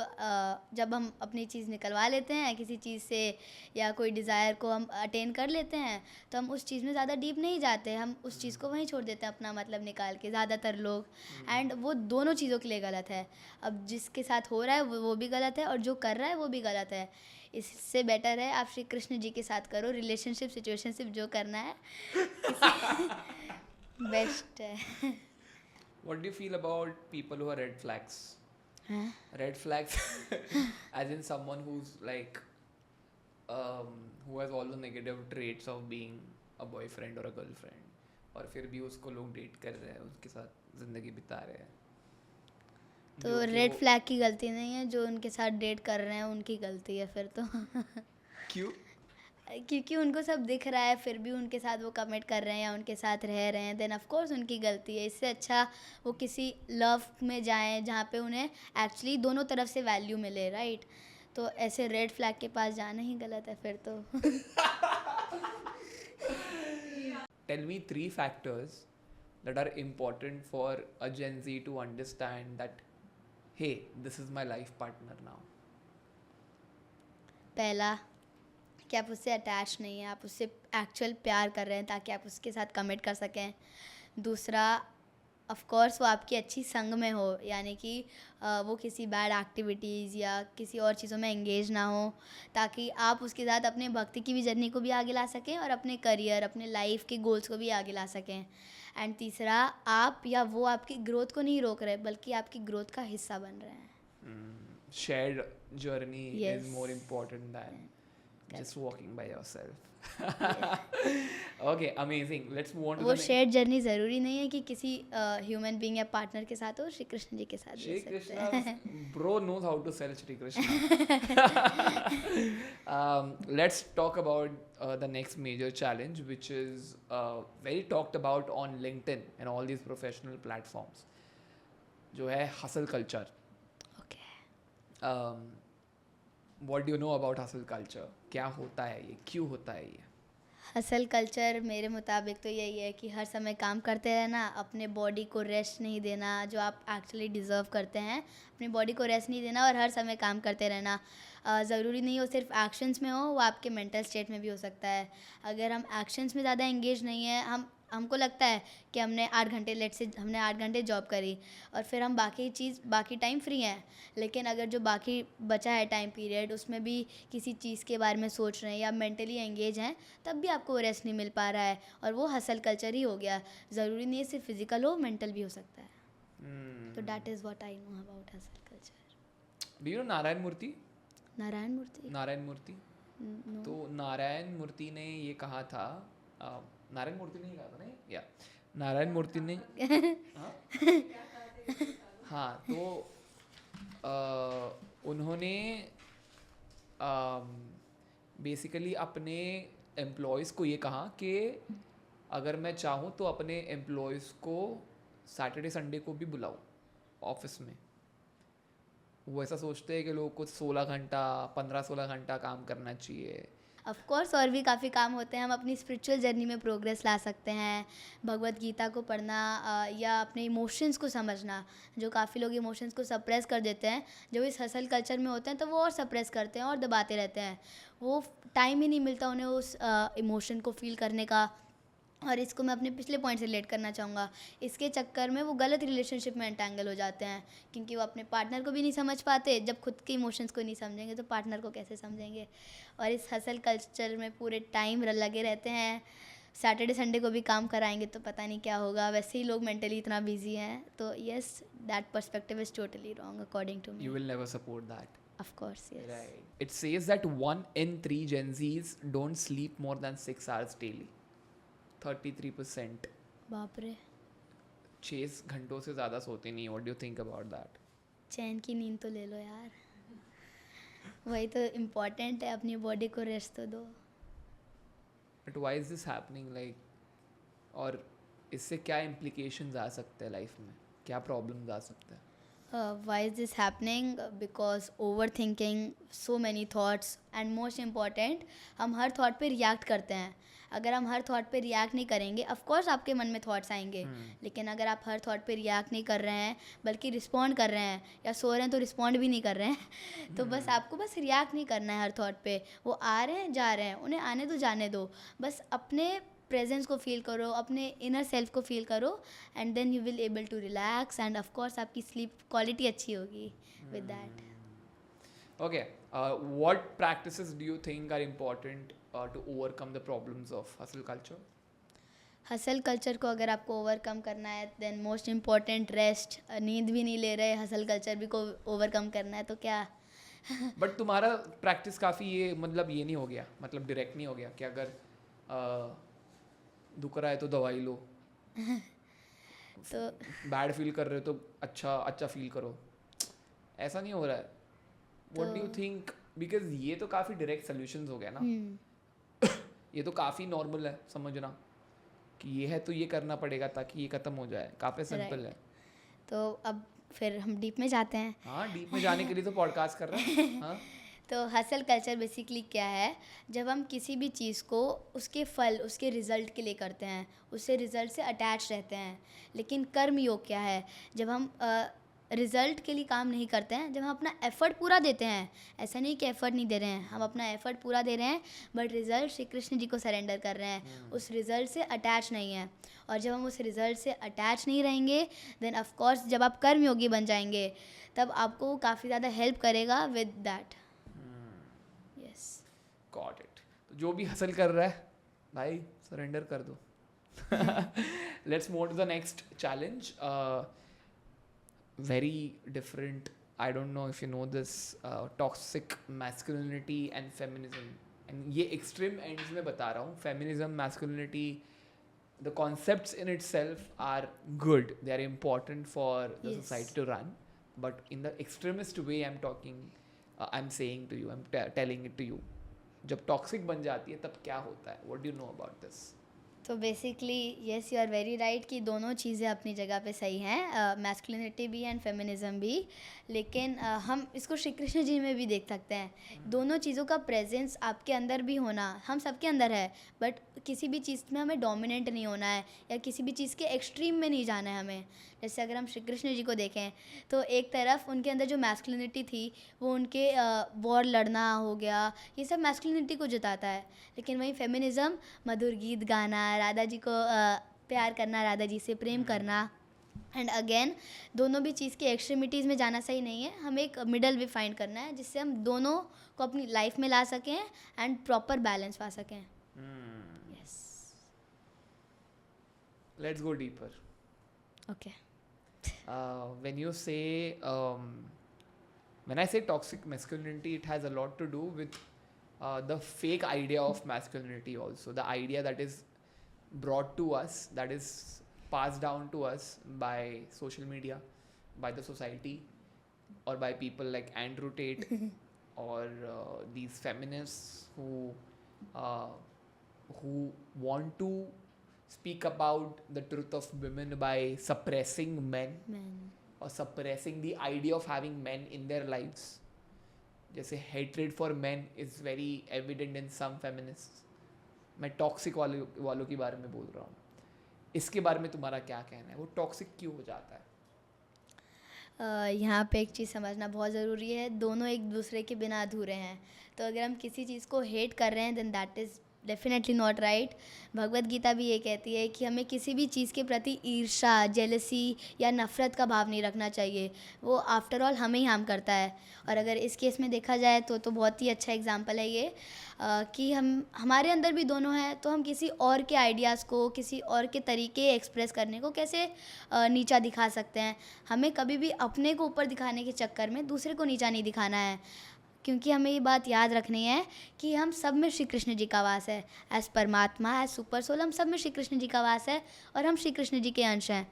जब हम अपनी चीज़ निकलवा लेते हैं किसी चीज़ से, या कोई डिज़ायर को हम अटेन कर लेते हैं, तो हम उस चीज़ में ज़्यादा डीप नहीं जाते, हम उस चीज़ को वहीं छोड़ देते हैं अपना मतलब निकाल के, ज़्यादातर लोग. एंड वो दोनों चीज़ों के लिए गलत है. अब जिसके साथ हो रहा है वो भी गलत है, और जो कर रहा है वो भी गलत है. इससे बेटर है आप श्री कृष्ण जी के साथ करो, रिलेशनशिप सिचुएशनशिप जो करना है बेस्ट है. What do you feel about people who are red flags? Red flags as in someone who's like who has all the negative traits of being a boyfriend or a girlfriend, और फिर भी उसको लोग date कर रहे हैं, उसके साथ जिंदगी बिता रहे हैं. तो रेड फ्लैग की गलती नहीं है, जो उनके साथ डेट कर रहे हैं उनकी गलती है फिर तो. क्यों? क्योंकि उनको सब दिख रहा है फिर भी उनके साथ वो कमिट कर रहे हैं या उनके साथ रह रहे हैं, देन ऑफ कोर्स उनकी गलती है. इससे अच्छा वो किसी लव में जाएं जहाँ पे उन्हें एक्चुअली दोनों तरफ से वैल्यू मिले, राइट? तो ऐसे रेड फ्लैग के पास जाना ही गलत है फिर तो. Tell me 3 factors that are important for a Gen Z to understand that, hey, this is my life partner now. पहला कि आप उससे अटैच नहीं हैं, आप उससे एक्चुअल प्यार कर रहे हैं ताकि आप उसके साथ कमिट कर सकें। दूसरा, ऑफ कोर्स वो आपकी अच्छी संग में हो, यानी कि वो किसी बैड एक्टिविटीज़ या किसी और चीज़ों में एंगेज ना हो, ताकि आप उसके साथ अपने भक्ति की भी जर्नी को भी आगे ला सकें और अपने करियर, अपने लाइफ के गोल्स को भी आगे ला सकें। एंड तीसरा, आप या वो आपकी ग्रोथ को नहीं रोक रहे बल्कि आपकी ग्रोथ का हिस्सा बन रहे हैं। Shared journey is Yes. more important than Correct. just walking by yourself. Yes. Okay, amazing. Let's move on to वो the next. शेयर्ड जर्नी ज़रूरी नहीं है कि किसी ह्यूमन बीइंग या पार्टनर के साथ हो, श्री कृष्ण जी के साथ भी Shri हो सकता है। Krishna, bro knows how to sell Shri Krishna. Let's talk about the next major challenge, which is very talked about on LinkedIn and all these professional platforms, जो है hustle culture. Okay, What do you know about hustle culture? क्या होता है ये, क्यों होता है ये? हसल कल्चर मेरे मुताबिक तो यही है कि हर समय काम करते रहना, अपने बॉडी को रेस्ट नहीं देना जो आप एक्चुअली डिज़र्व करते हैं, अपनी बॉडी को रेस्ट नहीं देना और हर समय काम करते रहना। ज़रूरी नहीं हो सिर्फ एक्शंस में हो, वो आपके मेंटल स्टेट में भी हो सकता है। अगर हम एक्शंस में ज़्यादा एंगेज नहीं है, हमको लगता है कि हमने 8 घंटे, लेट से हमने 8 घंटे जॉब करी और फिर हम बाकी टाइम फ्री हैं, लेकिन अगर जो बाकी बचा है टाइम पीरियड उसमें भी किसी चीज़ के बारे में सोच रहे हैं या मेंटली एंगेज हैं, तब भी आपको रेस्ट नहीं मिल पा रहा है और वो हसल कल्चर ही हो गया। ज़रूरी नहीं है सिर्फ फिजिकल हो, मेंटल भी हो सकता है। तो that is what I know about hustle culture. Do you know Narayan Murthy? Narayan Murthy? Narayan Murthy no. तो नारायण मूर्ति ने ये कहा था, नारायण मूर्ति ने ही कहा था नहीं या नारायण मूर्ति ने हाँ हाँ, तो उन्होंने बेसिकली अपने एम्प्लॉयज़ को ये कहा कि अगर मैं चाहूँ तो अपने एम्प्लॉयज़ को सैटरडे संडे को भी बुलाऊँ ऑफिस में। वो ऐसा सोचते हैं कि लोगों को 16 घंटा 15-16 घंटा काम करना चाहिए। ऑफ कोर्स और भी काफ़ी काम होते हैं, हम अपनी स्पिरिचुअल जर्नी में प्रोग्रेस ला सकते हैं। भगवत गीता को पढ़ना या अपने इमोशंस को समझना, जो काफ़ी लोग इमोशंस को सप्रेस कर देते हैं, जो इस हसल कल्चर में होते हैं तो वो और सप्रेस करते हैं और दबाते रहते हैं। वो टाइम ही नहीं मिलता उन्हें उस इमोशन को फील करने का। और इसको मैं अपने पिछले पॉइंट से रिलेट करना चाहूँगा। इसके चक्कर में वो गलत रिलेशनशिप में एंटेंगल हो जाते हैं, क्योंकि वो अपने पार्टनर को भी नहीं समझ पाते। जब खुद के इमोशंस को नहीं समझेंगे तो पार्टनर को कैसे समझेंगे। और इस हसल कल्चर में पूरे टाइम लगे रहते हैं। सैटरडे संडे को भी काम कराएंगे तो पता नहीं क्या होगा। वैसे ही लोग मेंटली इतना बिजी हैं, तो yes, that perspective is totally wrong according to me. You will never support that. Of course, yes. Right. It says that 1 in 3 Gen Zs don't sleep more than 6 hours daily. 33%. बाप रे, 6 घंटों से ज़्यादा सोते नहीं। What do you think about that? चैन की नींद तो ले लो यार, वही तो इम्पोर्टेंट है। अपनी बॉडी को रेस्ट तो दो। But why is this happening? Like, और इससे क्या implications आ सकते हैं लाइफ में, क्या problems आ सकते हैं? Why is this happening? Because overthinking, so many thoughts, and most important, हम हर थॉट पे रिएक्ट करते हैं। अगर हम हर थॉट पे रिएक्ट नहीं करेंगे, ऑफ कोर्स आपके मन में थॉट्स आएंगे, लेकिन अगर आप हर थॉट पे रिएक्ट नहीं कर रहे हैं बल्कि रिस्पॉन्ड कर रहे हैं, या सो रहे हैं तो रिस्पॉन्ड भी नहीं कर रहे हैं तो बस आपको बस रिएक्ट नहीं करना है हर थॉट पे। वो आ रहे हैं जा रहे हैं, उन्हें आने दो जाने दो, बस अपने प्रेजेंस को फील करो, अपने इनर सेल्फ को फील करो, and then you will able to relax, and of course आपकी स्लीप क्वालिटी अच्छी होगी with that. Okay. What practices do you think are important to overcome the problems of hustle culture? Hustle culture को अगर आपको overcome करना है, then most important rest. नींद भी नहीं ले रहे, हसल कल्चर भी को ओवरकम करना है तो क्या। बट तुम्हारा प्रैक्टिस काफ़ी ये मतलब ये नहीं हो गया, मतलब डायरेक्ट नहीं हो गया कि अगर दुख रहा है तो दवाई लो, तो बैड फील कर रहे हो तो अच्छा फील करो, ऐसा नहीं हो रहा है। What do you think? Because ये तो काफ़ी डायरेक्ट सोल्यूशंस हो गया ना। ये तो काफ़ी नॉर्मल है समझना कि ये है तो ये करना पड़ेगा ताकि ये ख़त्म हो जाए, काफ़ी सिंपल है। तो अब फिर हम डीप में जाते हैं। हाँ, डीप में जाने के लिए तो पॉडकास्ट कर रहे हैं। हाँ, तो हसल कल्चर बेसिकली क्या है? जब हम किसी भी चीज़ को उसके फल, उसके रिज़ल्ट के लिए करते हैं, उससे रिज़ल्ट से अटैच रहते हैं। लेकिन कर्म योग क्या है? जब हम रिज़ल्ट के लिए काम नहीं करते हैं, जब हम अपना एफ़र्ट पूरा देते हैं, ऐसा नहीं कि एफ़र्ट नहीं दे रहे हैं, हम अपना एफ़र्ट पूरा दे रहे हैं बट रिज़ल्ट श्री कृष्ण जी को सरेंडर कर रहे हैं, उस रिज़ल्ट से अटैच नहीं है। और जब हम उस रिज़ल्ट से अटैच नहीं रहेंगे देन ऑफ कोर्स जब आप कर्मयोगी बन जाएंगे तब आपको काफ़ी ज़्यादा हेल्प करेगा with that. Yes, got it. तो जो भी हसल कर रहा है भाई सरेंडर कर दो। Let's move to the next challenge. very different, I don't know if you know this, toxic masculinity and feminism, and ये extreme ends में बता रहा हूँ। feminism, masculinity, the concepts in itself are good, they are important for the Yes. society to run, but in the extremist way I'm talking, I'm saying to you, I'm telling it to you, जब toxic बन जाती है तब क्या होता है? what do you know about this? तो basically yes, you are very right कि दोनों चीज़ें अपनी जगह पे सही हैं, मैस्कुलिनिटी भी एंड फेमिनिज्म भी, लेकिन हम इसको श्री कृष्ण जी में भी देख सकते हैं। दोनों चीज़ों का प्रेजेंस आपके अंदर भी होना, हम सबके अंदर है, बट किसी भी चीज़ में हमें डोमिनेंट नहीं होना है या किसी भी चीज़ के एक्सट्रीम में नहीं जाना है हमें। जैसे अगर हम श्री कृष्ण जी को देखें तो एक तरफ उनके अंदर जो मैस्कुलिनिटी थी वो उनके वॉर लड़ना हो गया, ये सब मैस्कुलिनिटी को जताता है, लेकिन वहीं फेमिनिज्म मधुर गीत गाना, राधा जी को प्यार करना, राधा जी से प्रेम करना, एंड अगेन दोनों भी चीज़ की एक्सट्रीमिटीज़ में जाना सही नहीं है, हमें एक मिडल वे फाइंड करना है जिससे हम दोनों को अपनी लाइफ में ला सकें एंड प्रॉपर बैलेंस पा सकें। Yes, Let's go deeper. Okay. When you say, when I say toxic masculinity, it has a lot to do with the fake idea of masculinity also, the idea that is brought to us, that is passed down to us by social media, by the society, or by people like Andrew Tate or these feminists who want to speak about the truth of women by suppressing men man or suppressing the idea of having men in their lives. जैसे hatred for men is very evident in some feminists. मैं toxic वालों के बारे में बोल रहा हूँ, इसके बारे में तुम्हारा क्या कहना है? वो टॉक्सिक क्यों हो जाता है? यहाँ पे एक चीज़ समझना बहुत ज़रूरी है, दोनों एक दूसरे के बिना अधूरे हैं। तो अगर हम किसी चीज़ को हेट कर रहे हैं then that is definitely not right. Bhagavad Gita भी ये कहती है कि हमें किसी भी चीज़ के प्रति ईर्ष्या, जेलसी या नफ़रत का भाव नहीं रखना चाहिए, वो आफ्टर ऑल हमें ही हार्म करता है। और अगर इस केस में देखा जाए तो बहुत ही अच्छा एग्जांपल है ये, कि हमारे अंदर भी दोनों हैं, तो हम किसी और के आइडियाज़ को, किसी और के तरीके एक्सप्रेस करने को कैसे नीचा दिखा सकते हैं। हमें कभी भी अपने को ऊपर दिखाने के चक्कर में दूसरे को नीचा नहीं दिखाना है, क्योंकि हमें ये बात याद रखनी है कि हम सब में श्री कृष्ण जी का वास है। एज परमात्मा, एज सुपर सोल, हम सब में श्री कृष्ण जी का वास है और हम श्री कृष्ण जी के अंश हैं।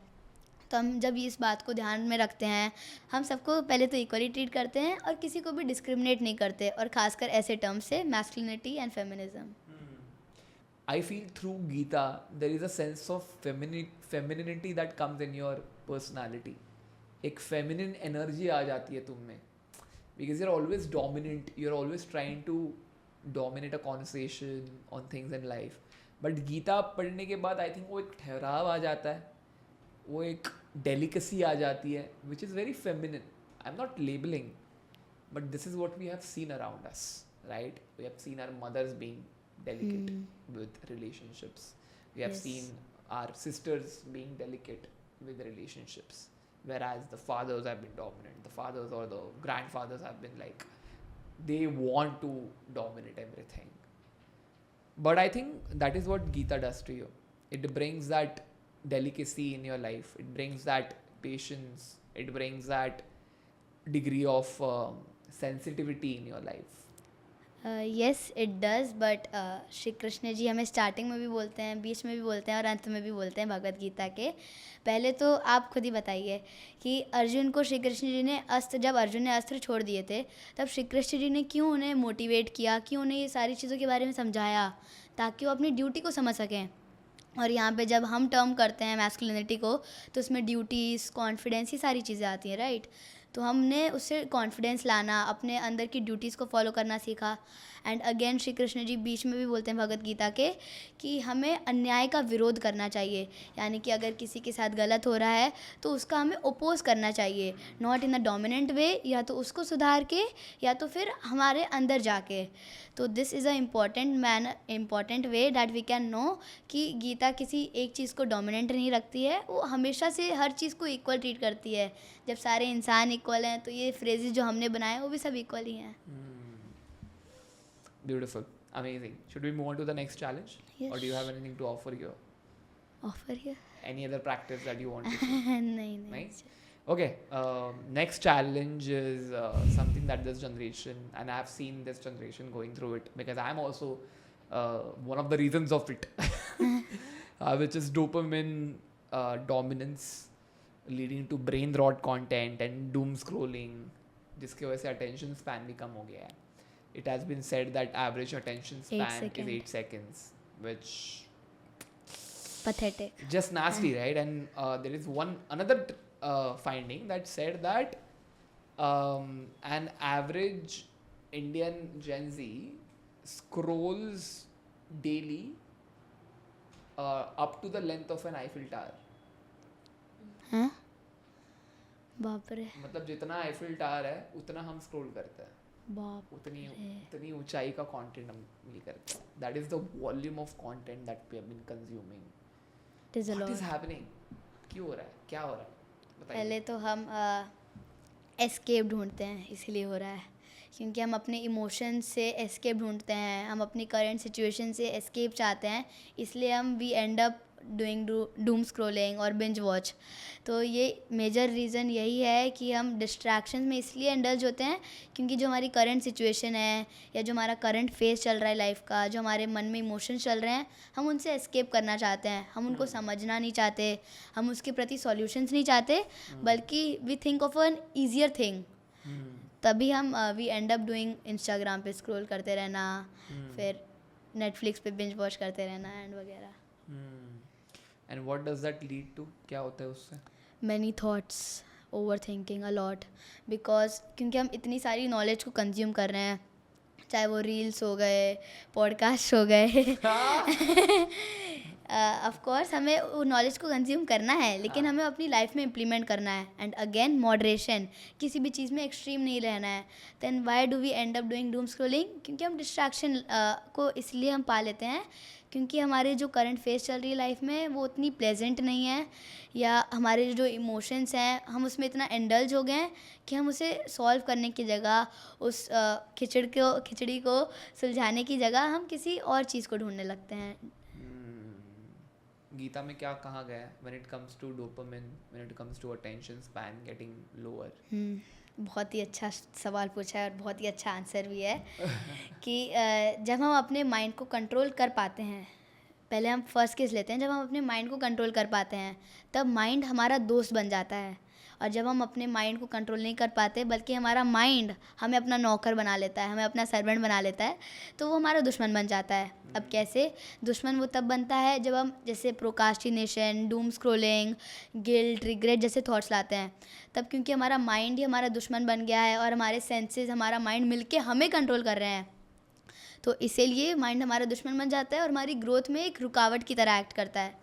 तो हम जब इस बात को ध्यान में रखते हैं, हम सबको पहले तो इक्वली ट्रीट करते हैं और किसी को भी डिस्क्रिमिनेट नहीं करते, और खासकर ऐसे टर्म्स से masculinity and feminism. I feel through Gita there is a sense of femininity that comes in your personality. एक feminine energy आ जाती है तुम में, because you're always dominant, you're always trying to dominate a conversation on things in life. But Gita पढ़ने के बाद I think वो एक ठहराव आ जाता है, वो एक delicacy आ जाती है, which is very feminine. I'm not labeling, but this is what we have seen around us, right? We have seen our mothers being delicate with relationships. We have Yes. seen our sisters being delicate with relationships, whereas the fathers have been dominant. The fathers or the grandfathers have been like, they want to dominate everything. But I think that is what Gita does to you. It brings that delicacy in your life. It brings that patience. It brings that degree of sensitivity in your life. Yes it does, but Shri Krishna ji हमें starting में भी बोलते हैं, बीच में भी बोलते हैं और अंत में भी बोलते हैं भगवत गीता के। पहले तो आप खुद ही बताइए कि अर्जुन को श्री कृष्ण जी ने जब अर्जुन ने अस्त्र छोड़ दिए थे तब श्री कृष्ण जी ने क्यों उन्हें मोटिवेट किया, क्यों उन्हें ये सारी चीज़ों के बारे में समझाया, ताकि वो अपनी ड्यूटी को समझ सकें। और यहाँ पे जब हम टर्म करते हैं मैस्कुलिनिटी को तो उसमें ड्यूटीज़, कॉन्फिडेंस, ये सारी चीज़ें आती हैं, राइट। तो हमने उससे कॉन्फिडेंस लाना, अपने अंदर की ड्यूटीज़ को फॉलो करना सीखा, एंड अगेन श्री कृष्ण जी बीच में भी बोलते हैं भगवत गीता के कि हमें अन्याय का विरोध करना चाहिए, यानी कि अगर किसी के साथ गलत हो रहा है तो उसका हमें ओपोज करना चाहिए, नॉट इन अ डोमिनेंट वे, या तो उसको सुधार के या तो फिर हमारे अंदर जाके. तो this is a important way that we can know कि गीता किसी एक चीज़ को डोमिनेंट नहीं रखती है, वो हमेशा से हर चीज़ को इक्वल ट्रीट करती है. जब सारे इंसान इक्वल हैं तो ये फ्रेजेस जो हमने बनाए वो भी सब इक्वल ही हैं. Beautiful. Amazing. Should we move on to the next challenge? Yes. Or do you have anything to offer here? Offer here? Any other practice that you want to do? नहीं. Nice. Okay. Next challenge is something that this generation, and I've seen this generation going through it because I'm also one of the reasons of it, which is dopamine dominance leading to brain rot content and doom scrolling, जिसकी वजह से attention span भी कम हो गया है. It has been said that average attention span is 8 seconds, which pathetic, just nasty, right? And there is another finding that said that an average Indian Gen Z scrolls daily up to the length of an Eiffel Tower. हाँ बाप रे, मतलब जितना Eiffel tower है उतना हम scroll करते हैं, बाप उतनी ऊंचाई का कंटेंट हम ये करते हैं. That is the volume of content that we have been consuming. What is happening? क्यों हो रहा है? क्या हो रहा है? बताइए. पहले तो हम एस्केप ढूंढते हैं, इसलिए हो रहा है क्योंकि हम अपने इमोशंस से एस्केप ढूंढते हैं, हम अपनी करंट सिचुएशन से एस्केप चाहते हैं, इसलिए हम we end up doing doom scrolling और बिंज वॉच. तो ये मेजर रीज़न यही है कि हम डिस्ट्रैक्शन में इसलिए इंडल्ज होते हैं क्योंकि जो हमारी करंट सिचुएशन है या जो हमारा करंट फेस चल रहा है लाइफ का, जो हमारे मन में इमोशंस चल रहे हैं, हम उनसे एस्केप करना चाहते हैं, हम उनको समझना नहीं चाहते, हम उसके प्रति सॉल्यूशंस नहीं चाहते, बल्कि we think of an easier thing. तभी हम we end up doing Instagram पे स्क्रॉल करते रहना, फिर नेटफ्लिक्स पे बिंज वॉच करते रहना एंड वगैरह. And what does that lead to? क्या होता है उससे? Many thoughts, overthinking a lot, because क्योंकि हम इतनी सारी नॉलेज को कंज्यूम कर रहे हैं, चाहे वो रील्स हो गए, पॉडकास्ट हो गए. ऑफ कोर्स हमें वो नॉलेज को कंज्यूम करना है, लेकिन हमें अपनी लाइफ में इम्प्लीमेंट करना है. एंड अगेन मॉडरेशन, किसी भी चीज़ में एक्सट्रीम नहीं रहना है. Then why do we end up doing doom scrolling? क्योंकि हम डिस्ट्रैक्शन को इसलिए हम पा लेते हैं क्योंकि हमारे जो करंट फेस चल रही है लाइफ में वो उतनी प्लेजेंट नहीं है, या हमारे जो इमोशंस हैं हम उसमें इतना इंडल्ज हो गए हैं कि हम उसे सॉल्व करने की जगह, उस खिचड़ी को सुलझाने की जगह हम किसी और चीज़ को ढूंढने लगते हैं. गीता में क्या कहा गया है when it comes to dopamine, when it comes to attention span getting lower? बहुत ही अच्छा सवाल पूछा है और बहुत ही अच्छा आंसर भी है कि जब हम अपने माइंड को कंट्रोल कर पाते हैं, पहले हम फर्स्ट केस लेते हैं, जब हम अपने माइंड को कंट्रोल कर पाते हैं तब माइंड हमारा दोस्त बन जाता है. और जब हम अपने माइंड को कंट्रोल नहीं कर पाते बल्कि हमारा माइंड हमें अपना नौकर बना लेता है, हमें अपना सर्वेंट बना लेता है, तो वो हमारा दुश्मन बन जाता है. अब कैसे? दुश्मन वो तब बनता है जब हम जैसे procrastination, doom scrolling, guilt, regret जैसे थॉट्स लाते हैं. तब क्योंकि हमारा माइंड ही हमारा दुश्मन बन गया है और हमारे सेंसेस, हमारा माइंड मिलके हमें कंट्रोल कर रहे हैं, तो इसीलिए माइंड हमारा दुश्मन बन जाता है और हमारी ग्रोथ में एक रुकावट की तरह एक्ट करता है.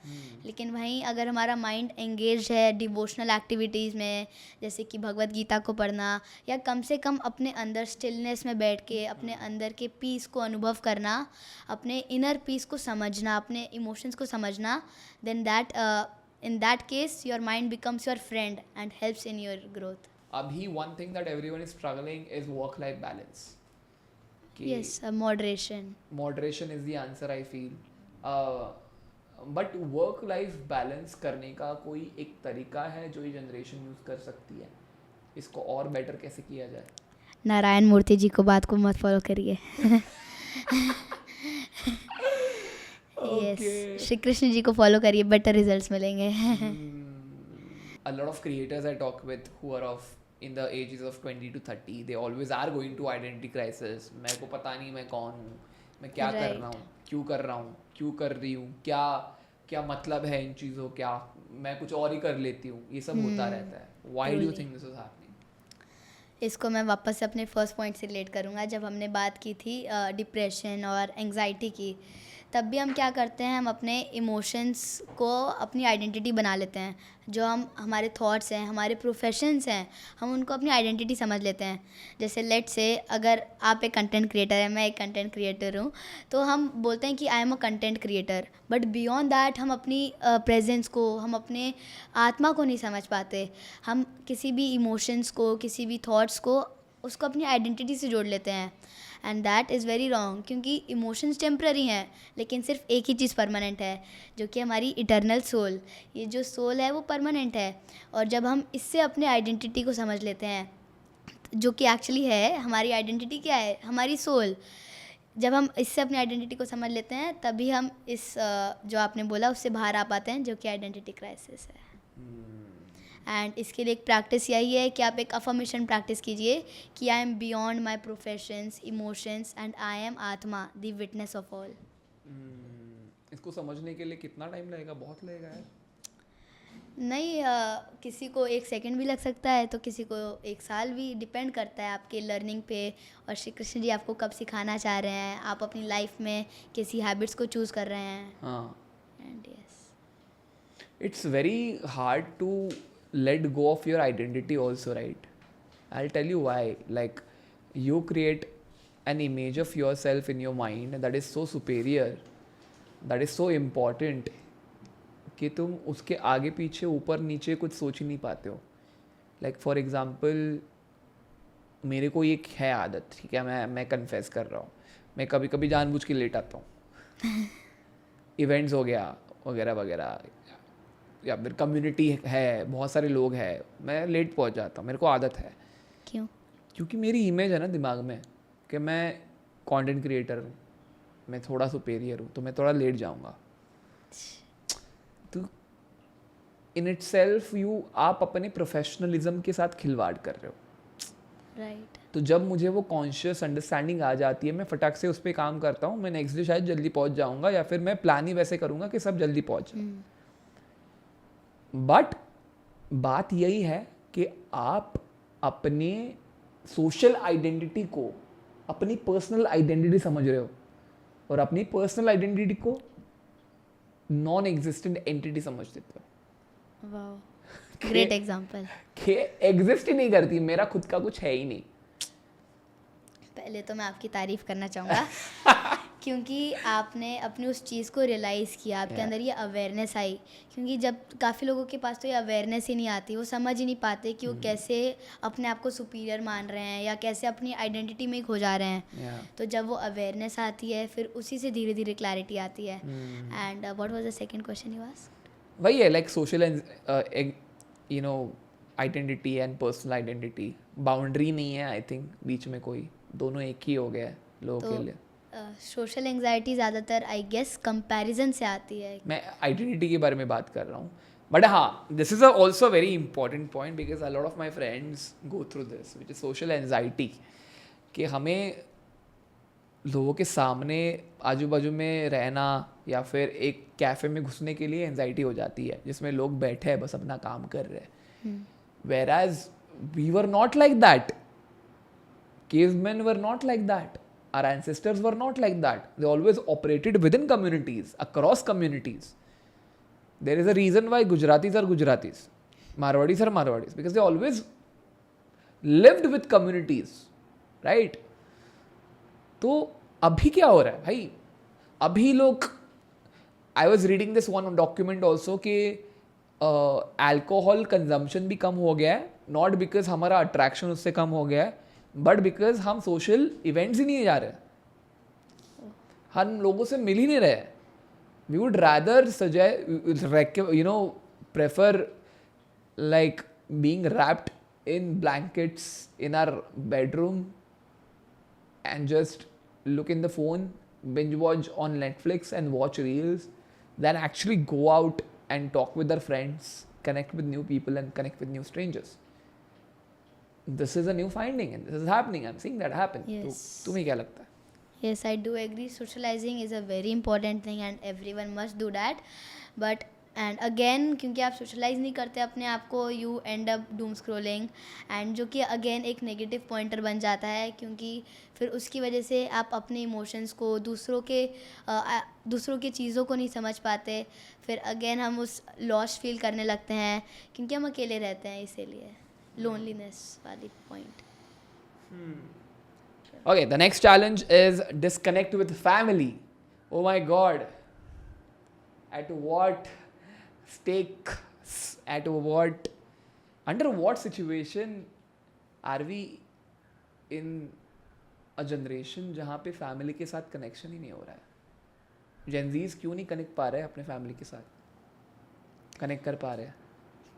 लेकिन वहीं अगर हमारा माइंड एंगेज है डिवोशनल एक्टिविटीज़ में, जैसे कि भगवत गीता को पढ़ना, या कम से कम अपने अंदर स्टिलनेस में बैठ के अपने अंदर के पीस को अनुभव करना, अपने इनर पीस को समझना, अपने इमोशंस को समझना, then in that case your mind becomes your friend and helps in your growth. अभी one thing that everyone is struggling is work life balance. Yes, moderation. Moderation is the answer I feel. But work life balance करने का कोई एक तरीका है जो ये generation use कर सकती है? इसको और बेटर कैसे किया जाए? नारायण मूर्ति जी को बात को मत फॉलो करिए. यस, श्री कृष्ण जी को फॉलो करिए, बेटर रिजल्ट्स मिलेंगे. A lot of creators I talk with who are in the ages of 20 to 30, they always are going to identity crisis. मेरे को पता नहीं मैं कौन हूँ, मैं क्या कर रहा हूँ, क्यों कर रहा हूँ, क्यों कर रही हूँ, क्या मतलब है इन चीज़ों, क्या मैं कुछ और ही कर लेती हूँ, ये सब होता रहता है. Why do you think this is happening? इसको मैं वापस से अपने फर्स्ट पॉइंट से रिलेट करूँगा। जब हमने बात की थी डिप्रेशन और एंग्जाइटी की, तब भी हम क्या करते हैं, हम अपने इमोशंस को अपनी आइडेंटिटी बना लेते हैं। जो हम हमारे थॉट्स हैं, हमारे प्रोफेशंस हैं, हम उनको अपनी आइडेंटिटी समझ लेते हैं। जैसे लेट्स से अगर आप एक कंटेंट क्रिएटर है, मैं एक कंटेंट क्रिएटर हूँ, तो हम बोलते हैं कि I am a content creator, but beyond that हम अपनी प्रेजेंस को, हम अपने आत्मा को नहीं समझ पाते। हम किसी भी इमोशंस को, किसी भी थॉट्स को, उसको अपनी आइडेंटिटी से जोड़ लेते हैं, and that is very wrong. क्योंकि इमोशंस टेम्प्ररी हैं, लेकिन सिर्फ एक ही चीज़ परमानेंट है, जो कि हमारी इटर्नल सोल। ये जो सोल है वो परमानेंट है, और जब हम इससे अपने आइडेंटिटी को समझ लेते हैं, जो कि एक्चुअली है हमारी आइडेंटिटी क्या है, हमारी सोल। जब हम इससे अपनी आइडेंटिटी को समझ लेते हैं, तभी हम इस जो आपने बोला उससे बाहर आ पाते हैं, जो कि आइडेंटिटी क्राइसिस है। एंड इसके लिए एक प्रैक्टिस यही है कि आप एक अफर्मेशन प्रैक्टिस कीजिए कि I am beyond my professions, emotions, and I M आत्मा, द विटनेस ऑफ ऑल। इसको समझने के लिए कितना टाइम लगेगा? बहुत लगेगा यार। नहीं, किसी को 1 सेकंड भी लग सकता है, तो किसी को 1 साल भी, डिपेंड करता है आपके लर्निंग पे, और श्री कृष्ण जी आपको कब सिखाना चाह रहे हैं, आप अपनी लाइफ में कैसी हैबिट्स को चूज़ कर रहे हैं। हाँ, and yes, it's very hard to let go of your identity also, right? I'll tell you why. Like, you create an image of yourself in your mind that is so superior, that is so important, कि तुम उसके आगे पीछे ऊपर नीचे कुछ सोच ही नहीं पाते हो। लाइक फॉर एग्जाम्पल, मेरे को एक है आदत, ठीक है, मैं कन्फेस कर रहा हूँ, मैं कभी कभी जानबूझ के लेट आता हूँ। इवेंट्स हो गया वगैरह वगैरह, या फिर कम्युनिटी है, बहुत सारे लोग हैं, मैं लेट पहुँच जाता हूँ, मेरे को आदत है। क्यों? क्योंकि मेरी इमेज है ना दिमाग में कि मैं कंटेंट क्रिएटर हूँ, मैं थोड़ा सुपेरियर हूँ, तो मैं थोड़ा लेट जाऊँगा। तो इन इट सेल्फ आप अपने प्रोफेशनलिज्म के साथ खिलवाड़ कर रहे हो। राइट। तो जब मुझे वो कॉन्शियस अंडरस्टैंडिंग आ जाती है, मैं फटाक से उस पर काम करता हूँ, मैं नेक्स्ट डे शायद जल्दी पहुँच जाऊँगा, या फिर मैं प्लान ही वैसे करूँगा कि सब जल्दी पहुँच जाए। बट बात यही है कि आप अपने सोशल आइडेंटिटी को अपनी पर्सनल आइडेंटिटी समझ रहे हो, और अपनी पर्सनल आइडेंटिटी को नॉन एग्जिस्टेंट एंटिटी समझ देते हो। Wow, great example. कि एग्जिस्ट ही नहीं करती, मेरा खुद का कुछ है ही नहीं। पहले तो मैं आपकी तारीफ करना चाहूँगा क्योंकि आपने अपनी उस चीज़ को रियलाइज़ किया, आपके अंदर ये अवेयरनेस आई। क्योंकि जब काफ़ी लोगों के पास तो ये अवेयरनेस ही नहीं आती, वो समझ ही नहीं पाते कि वो कैसे अपने आप को सुपीरियर मान रहे हैं, या कैसे अपनी आइडेंटिटी में खो जा रहे हैं। तो जब वो अवेयरनेस आती है, फिर उसी से धीरे धीरे क्लैरिटी आती है। And what was the second question you asked? वही है, like social you know identity and personal identity, boundary नहीं है आई थिंक बीच में कोई, दोनों एक ही हो गया है लोगों के लिए। सोशल एंग्जाइटी ज़्यादातर आई गेस कंपैरिजन से आती है। मैं आइडेंटिटी के बारे में बात कर रहा हूँ, बट हाँ, this is also very important point, because a lot of my friends go through this which is social anxiety, कि हमें लोगों के सामने आजू बाजू में रहना, या फिर एक कैफ़े में घुसने के लिए एंजाइटी हो जाती है, जिसमें लोग बैठे हैं बस अपना काम कर रहे हैं। whereas we were not like that, cavemen were not like that, our ancestors were not like that, they always operated within communities, across communities. There is a reason why Gujaratis are Gujaratis, Marwadis are Marwadis, because they always lived with communities, right? तो अभी क्या हो रहा है भाई, अभी लोग, I was reading this one document also कि अल्कोहल कंजम्पशन भी कम हो गया है, नॉट बिकॉज हमारा अट्रैक्शन उससे कम हो गया है, बट बिकॉज हम सोशल इवेंट्स ही नहीं जा रहे, हम लोगों से मिल ही नहीं रहे। We would rather prefer like being wrapped in blankets in our bedroom and just look in the phone, binge watch on Netflix and watch reels, than actually go out and talk with their friends, connect with new people and connect with new strangers. This is a new finding and this is happening. I'm seeing that happen. Yes. तो तुम्हें क्या लगता है? Yes, I do agree. Socializing is a very important thing and everyone must do that. But and again क्योंकि आप socialise नहीं करते अपने आप को, you and up Doom scrolling, and जो कि अगेन एक नेगेटिव पॉइंटर बन जाता है, क्योंकि फिर उसकी वजह से आप अपने इमोशंस को दूसरों की चीज़ों को नहीं समझ पाते, फिर अगेन हम उस लॉस फील करने लगते हैं क्योंकि हम अकेले रहते हैं, इसीलिए लोनलीनेस वाली point. Okay, the next challenge is disconnect with family. Oh my god. At what stakes, under what situation are we in a generation जहाँ पे फैमिली के साथ कनेक्शन ही नहीं हो रहा है? जेनजीज क्यों नहीं कनेक्ट पा रहे हैं अपने फैमिली के साथ, कनेक्ट कर पा रहे हैं?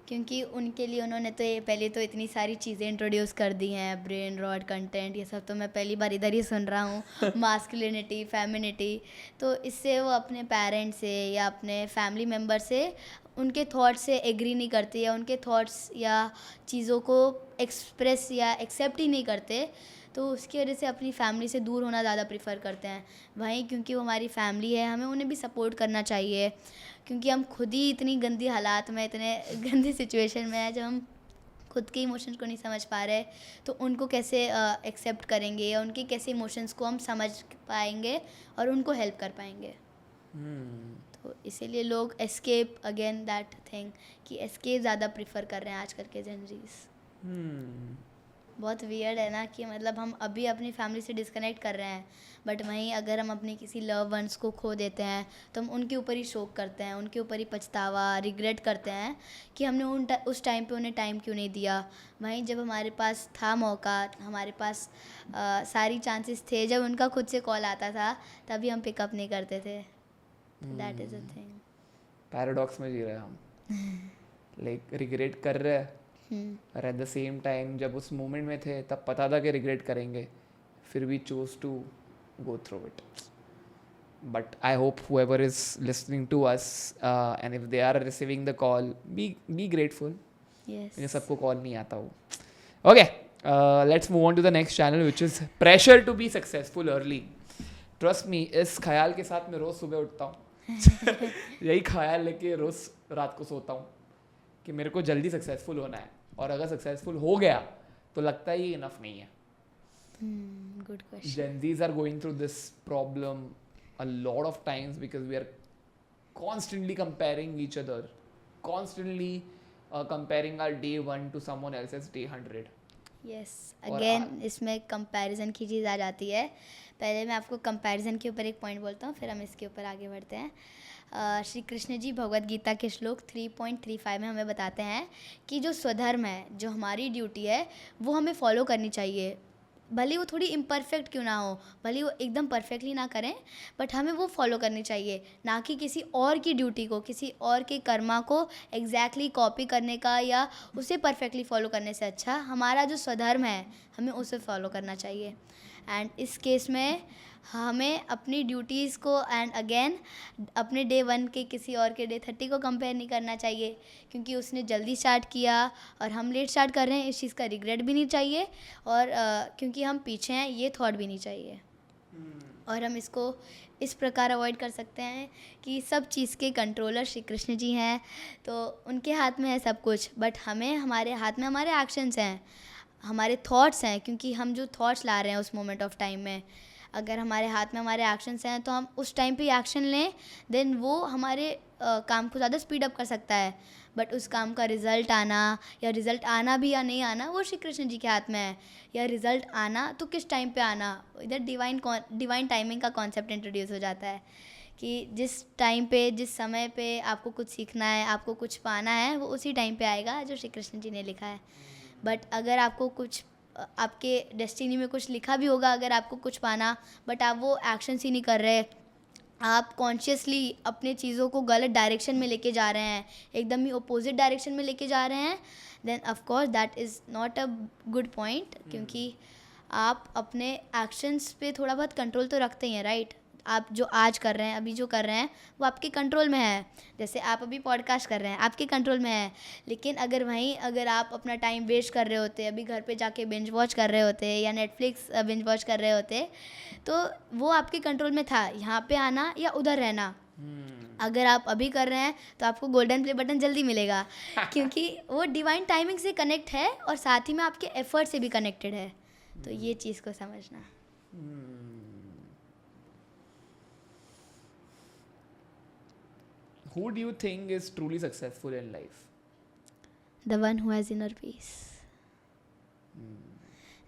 क्योंकि उनके लिए उन्होंने तो ये पहले तो इतनी सारी चीज़ें इंट्रोड्यूस कर दी हैं, ब्रेन रॉट कंटेंट, ये सब तो मैं पहली बार इधर ही सुन रहा हूँ. मास्कुलिनिटी, फेमिनिटी, तो इससे वो अपने पेरेंट्स से या अपने फैमिली मेम्बर से उनके थॉट्स से एग्री नहीं करते, या उनके थॉट्स या चीज़ों को एक्सप्रेस या एक्सेप्ट ही नहीं करते, तो उसकी वजह से अपनी फैमिली से दूर होना ज़्यादा प्रेफर करते हैं. वहीं क्योंकि वो हमारी फैमिली है, हमें उन्हें भी सपोर्ट करना चाहिए, क्योंकि हम खुद ही इतनी गंदी हालात में, इतने गंदी सिचुएशन में है, जब हम खुद के इमोशंस को नहीं समझ पा रहे, तो उनको कैसे एक्सेप्ट करेंगे, या उनके कैसे इमोशंस को हम समझ पाएंगे और उनको हेल्प कर पाएंगे. तो इसीलिए लोग एस्केप, अगेन दैट थिंग, कि एस्केप ज़्यादा प्रेफर कर रहे हैं आजकल के जनरीज. बहुत वियर्ड है ना, कि मतलब हम अभी अपनी फैमिली से डिस्कनेक्ट कर रहे हैं, बट वहीं अगर हम अपने किसी लव वंस को खो देते हैं तो हम उनके ऊपर ही शोक करते हैं, उनके ऊपर ही पछतावा, रिग्रेट करते हैं कि हमने उस टाइम पे उन्हें टाइम क्यों नहीं दिया. वहीं जब हमारे पास था मौका, हमारे पास सारी चांसेस थे, जब उनका खुद से कॉल आता था तभी हम पिकअप नहीं करते थे. That is a thing. Paradox में जी रहे हैं हम. लाइक रिग्रेट कर रहे हैं, और एट द सेम टाइम जब उस मोमेंट में थे तब पता था कि रिग्रेट करेंगे, फिर we choose to go through it. But I hope whoever is listening to us, and if they are receiving the call, be grateful. Yes. मुझे सबको कॉल नहीं आता हो. Okay, let's move on to the next channel, which is pressure to be successful early. Trust me, इस ख्याल के साथ मैं रोज़ सुबह उठता हूँ. यही ख्याल लेके रोज़ रात को सोता हूँ कि मेरे को जल्दी सक्सेसफुल होना है, और अगर सक्सेसफुल हो गया तो लगता है ये इनफ नहीं है. Good question. Gen Zs are going through this problem a lot of times because we are constantly comparing each other, constantly comparing our day 1 to someone else's day 100. Yes, again इसमें comparison की चीज़ आ जाती है. पहले मैं आपको comparison के ऊपर एक पॉइंट बोलता हूँ, फिर हम इसके ऊपर आगे बढ़ते हैं. श्री कृष्ण जी भगवद गीता के श्लोक 3.35 में हमें बताते हैं कि जो स्वधर्म है, जो हमारी ड्यूटी है, वो हमें फॉलो करनी चाहिए. भले वो थोड़ी इम्परफेक्ट क्यों ना हो, भले वो एकदम परफेक्टली ना करें, बट हमें वो फॉलो करनी चाहिए, ना कि किसी और की ड्यूटी को, किसी और के कर्मा को एग्जैक्टली कॉपी करने का या उसे परफेक्टली फॉलो करने से अच्छा हमारा जो स्वधर्म है हमें उसे फॉलो करना चाहिए. एंड इस केस में हमें अपनी ड्यूटीज़ को एंड अगेन अपने डे 1 के किसी और के डे 30 को कंपेयर नहीं करना चाहिए, क्योंकि उसने जल्दी स्टार्ट किया और हम लेट स्टार्ट कर रहे हैं. इस चीज़ का रिग्रेट भी नहीं चाहिए, और क्योंकि हम पीछे हैं ये थॉट भी नहीं चाहिए. और हम इसको इस प्रकार अवॉइड कर सकते हैं कि सब चीज़ के कंट्रोलर श्री कृष्ण जी हैं, तो उनके हाथ में है सब कुछ, बट हमारे हाथ में हमारे एक्शंस हैं, हमारे थॉट्स हैं, क्योंकि हम जो थॉट्स ला रहे हैं उस मोमेंट ऑफ टाइम में, अगर हमारे हाथ में हमारे एक्शंस हैं तो हम उस टाइम पे एक्शन लें, देन वो हमारे काम को ज़्यादा स्पीड अप कर सकता है. बट उस काम का रिज़ल्ट आना या रिज़ल्ट आना भी या नहीं आना वो श्री कृष्ण जी के हाथ में है. या रिज़ल्ट आना तो किस टाइम पे आना, इधर डिवाइन टाइमिंग का कॉन्सेप्ट इंट्रोड्यूस हो जाता है कि जिस टाइम पे, जिस समय पे आपको कुछ सीखना है, आपको कुछ पाना है, वो उसी टाइम पे आएगा जो श्री कृष्ण जी ने लिखा है. बट अगर आपको कुछ, आपके डेस्टिनी में कुछ लिखा भी होगा, अगर आपको कुछ पाना, बट आप वो एक्शंस ही नहीं कर रहे, आप कॉन्शियसली अपने चीज़ों को गलत डायरेक्शन में लेके जा रहे हैं, एकदम ही अपोजिट डायरेक्शन में लेके जा रहे हैं, then of course that is not a good point. क्योंकि आप अपने एक्शंस पे थोड़ा बहुत कंट्रोल तो रखते ही हैं, राइट. आप जो आज कर रहे हैं, अभी जो कर रहे हैं, वो आपके कंट्रोल में है. जैसे आप अभी पॉडकास्ट कर रहे हैं, आपके कंट्रोल में है. लेकिन अगर आप अपना टाइम वेस्ट कर रहे होते, अभी घर पे जाके बिंज वॉच कर रहे होते या नेटफ्लिक्स बिंज वॉच कर रहे होते, तो वो आपके कंट्रोल में था, यहाँ पे आना या उधर रहना. अगर आप अभी कर रहे हैं तो आपको गोल्डन प्ले बटन जल्दी मिलेगा क्योंकि वो डिवाइन टाइमिंग से कनेक्ट है और साथ ही में आपके एफर्ट से भी कनेक्टेड है. तो ये चीज़ को समझना. Who do you think is truly successful in life? The one who has inner piece.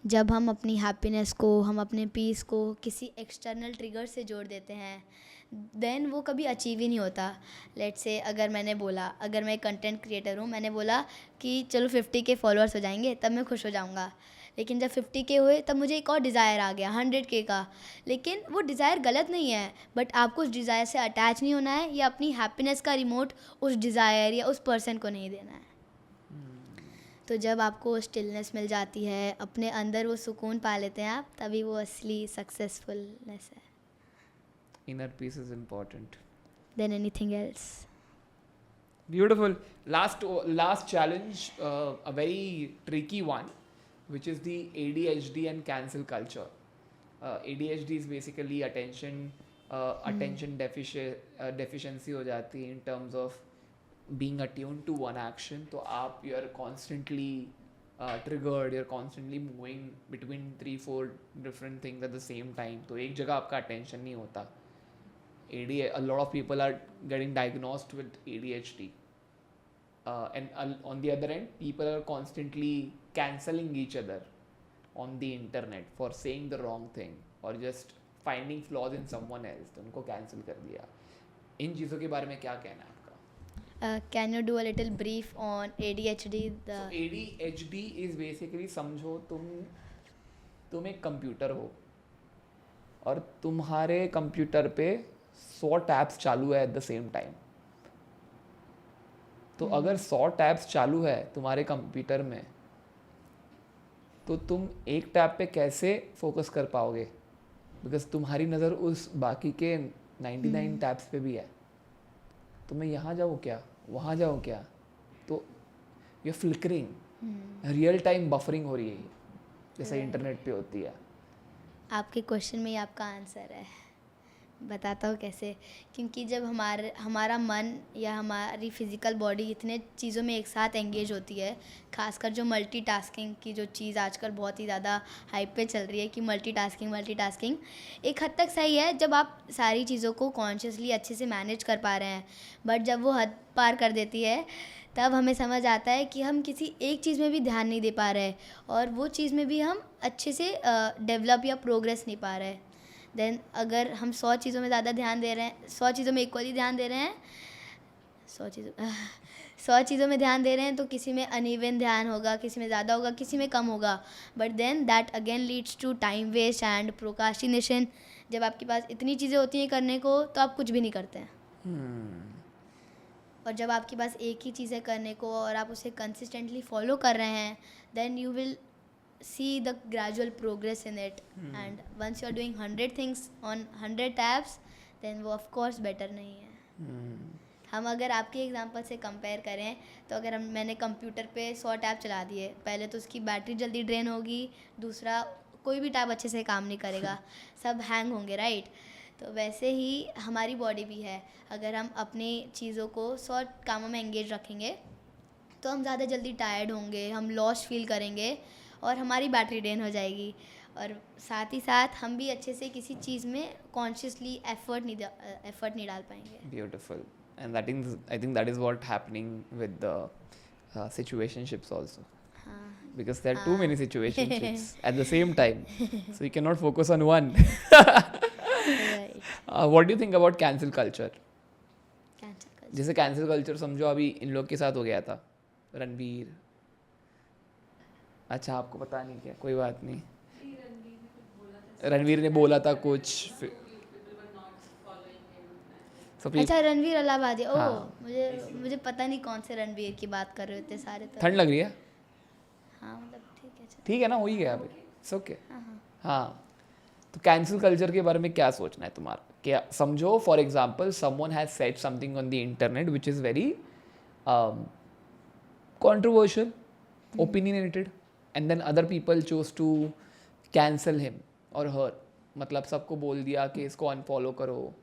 जब हम अपनी हैप्पीनेस को, हम अपने पीस को किसी एक्सटर्नल ट्रिगर से जोड़ देते हैं, देन वो कभी अचीव ही नहीं होता. लेट्स से अगर मैं एक कंटेंट क्रिएटर हूँ, मैंने बोला कि चलो 50K फॉलोअर्स हो जाएंगे तब मैं खुश हो जाऊँगा. लेकिन जब 50K हुए तब मुझे एक और डिज़ायर आ गया 100K का. लेकिन वो डिज़ायर गलत नहीं है, बट आपको उस डिज़ायर से अटैच नहीं होना है या अपनी हैप्पीनेस का रिमोट उस डिज़ायर या उस पर्सन को नहीं देना है. तो जब आपको स्टिलनेस मिल जाती है, अपने अंदर वो सुकून पा लेते हैं आप, तभी वो असली सक्सेसफुलनेस है. Inner peace is important. Than anything else. Beautiful. Last challenge, a very tricky one, which is the ADHD and cancel culture. ADHD is basically attention deficiency हो जाती है in terms of being attuned to one action. तो आप you're constantly triggered, you're constantly moving between 3-4 different things at the same time. तो एक जगह आपका attention नहीं होता. A lot of people are getting diagnosed with ADHD. And on the other end, people are constantly cancelling each other on the internet for saying the wrong thing or just finding flaws in someone else. तो उनको cancel कर दिया. इन चीज़ों के बारे में क्या कहना है आपका? Can you do a little brief on ADHD? So ADHD is basically, समझो तुम एक कंप्यूटर हो और तुम्हारे कंप्यूटर पे 100 टैब्स चालू है एट द सेम टाइम. तो अगर 100 टैब्स चालू है तुम्हारे कंप्यूटर में, तो तुम एक टैब पे कैसे फोकस कर पाओगे? बिकॉज तुम्हारी नज़र उस बाकी के 99 टैब्स पे भी है. तो मैं यहाँ जाऊँ क्या, वहाँ जाऊँ क्या? तो ये फ्लिकरिंग, रियल टाइम बफरिंग हो रही है जैसे इंटरनेट पे होती है. आपके क्वेश्चन में ही आपका आंसर है. बताता हूँ कैसे. क्योंकि जब हमारा मन या हमारी फिज़िकल बॉडी इतने चीज़ों में एक साथ एंगेज होती है, खासकर जो मल्टीटास्किंग की जो चीज़ आजकल बहुत ही ज़्यादा हाइप पे चल रही है कि मल्टीटास्किंग एक हद तक सही है जब आप सारी चीज़ों को कॉन्शियसली अच्छे से मैनेज कर पा रहे हैं. बट जब वो हद पार कर देती है तब हमें समझ आता है कि हम किसी एक चीज़ में भी ध्यान नहीं दे पा रहे और वो चीज़ में भी हम अच्छे से डेवलप या प्रोग्रेस नहीं पा रहे. देन अगर हम 100 चीज़ों में ज़्यादा ध्यान दे रहे हैं, 100 चीज़ों में इक्वली ध्यान दे रहे हैं, 100 चीज़ों में ध्यान दे रहे हैं, तो किसी में अनइवन ध्यान होगा, किसी में ज़्यादा होगा, किसी में कम होगा. But then that again leads to time waste and procrastination. जब आपके पास इतनी चीज़ें होती हैं करने को तो आप कुछ भी नहीं करते हैं. और जब आपके पास एक ही चीज़ है करने को और आप उसे कंसिस्टेंटली फॉलो कर रहे हैं, then you will see the gradual progress in it. And once you are doing 100 things on 100 tabs, then वो of course better नहीं है. हम अगर आपके एग्जांपल से कंपेयर करें तो अगर मैंने कंप्यूटर पे 100 टैब चला दिए, पहले तो उसकी बैटरी जल्दी ड्रेन होगी, दूसरा कोई भी टैब अच्छे से काम नहीं करेगा, सब हैंग होंगे, राइट. तो वैसे ही हमारी बॉडी भी है. अगर हम अपनी चीज़ों को 100 कामों में एंगेज रखेंगे तो हम ज़्यादा जल्दी टायर्ड होंगे, हम लॉस्ट फील करेंगे और हमारी बैटरी ड्रेन हो जाएगी. और साथ ही साथ हम भी अच्छे से किसी चीज़ में कॉन्शियसली एफर्ट नहीं डाल पाएंगे. Beautiful. And I think that is what happening with the situationships also. Because there are too many situationships at the same time, so you cannot focus on one. Right. What do you think about cancel culture? Cancel culture. जैसे cancel culture समझो अभी इन लोग के साथ हो गया था, रणवीर. अच्छा, आपको पता नहीं क्या, कोई बात नहीं. रणवीर ने बोला था कुछ. अच्छा, रणवीर अलाहाबादी. ओह, हाँ. मुझे पता नहीं कौन से रणवीर की बात कर रहे थे सारे. तो ठंड लग रही है. हाँ, मतलब ठीक है. ठीक है ना, हो ही गया अभी. It's okay. हाँ. हाँ. तो कैंसिल कल्चर के बारे में क्या सोचना है तुम्हारा? क्या समझो, for example someone has said something on the internet which is very controversial, opinionated, and then other people chose to cancel him or her. मतलब सबको बोल दिया कि इसको अनफॉलो करो,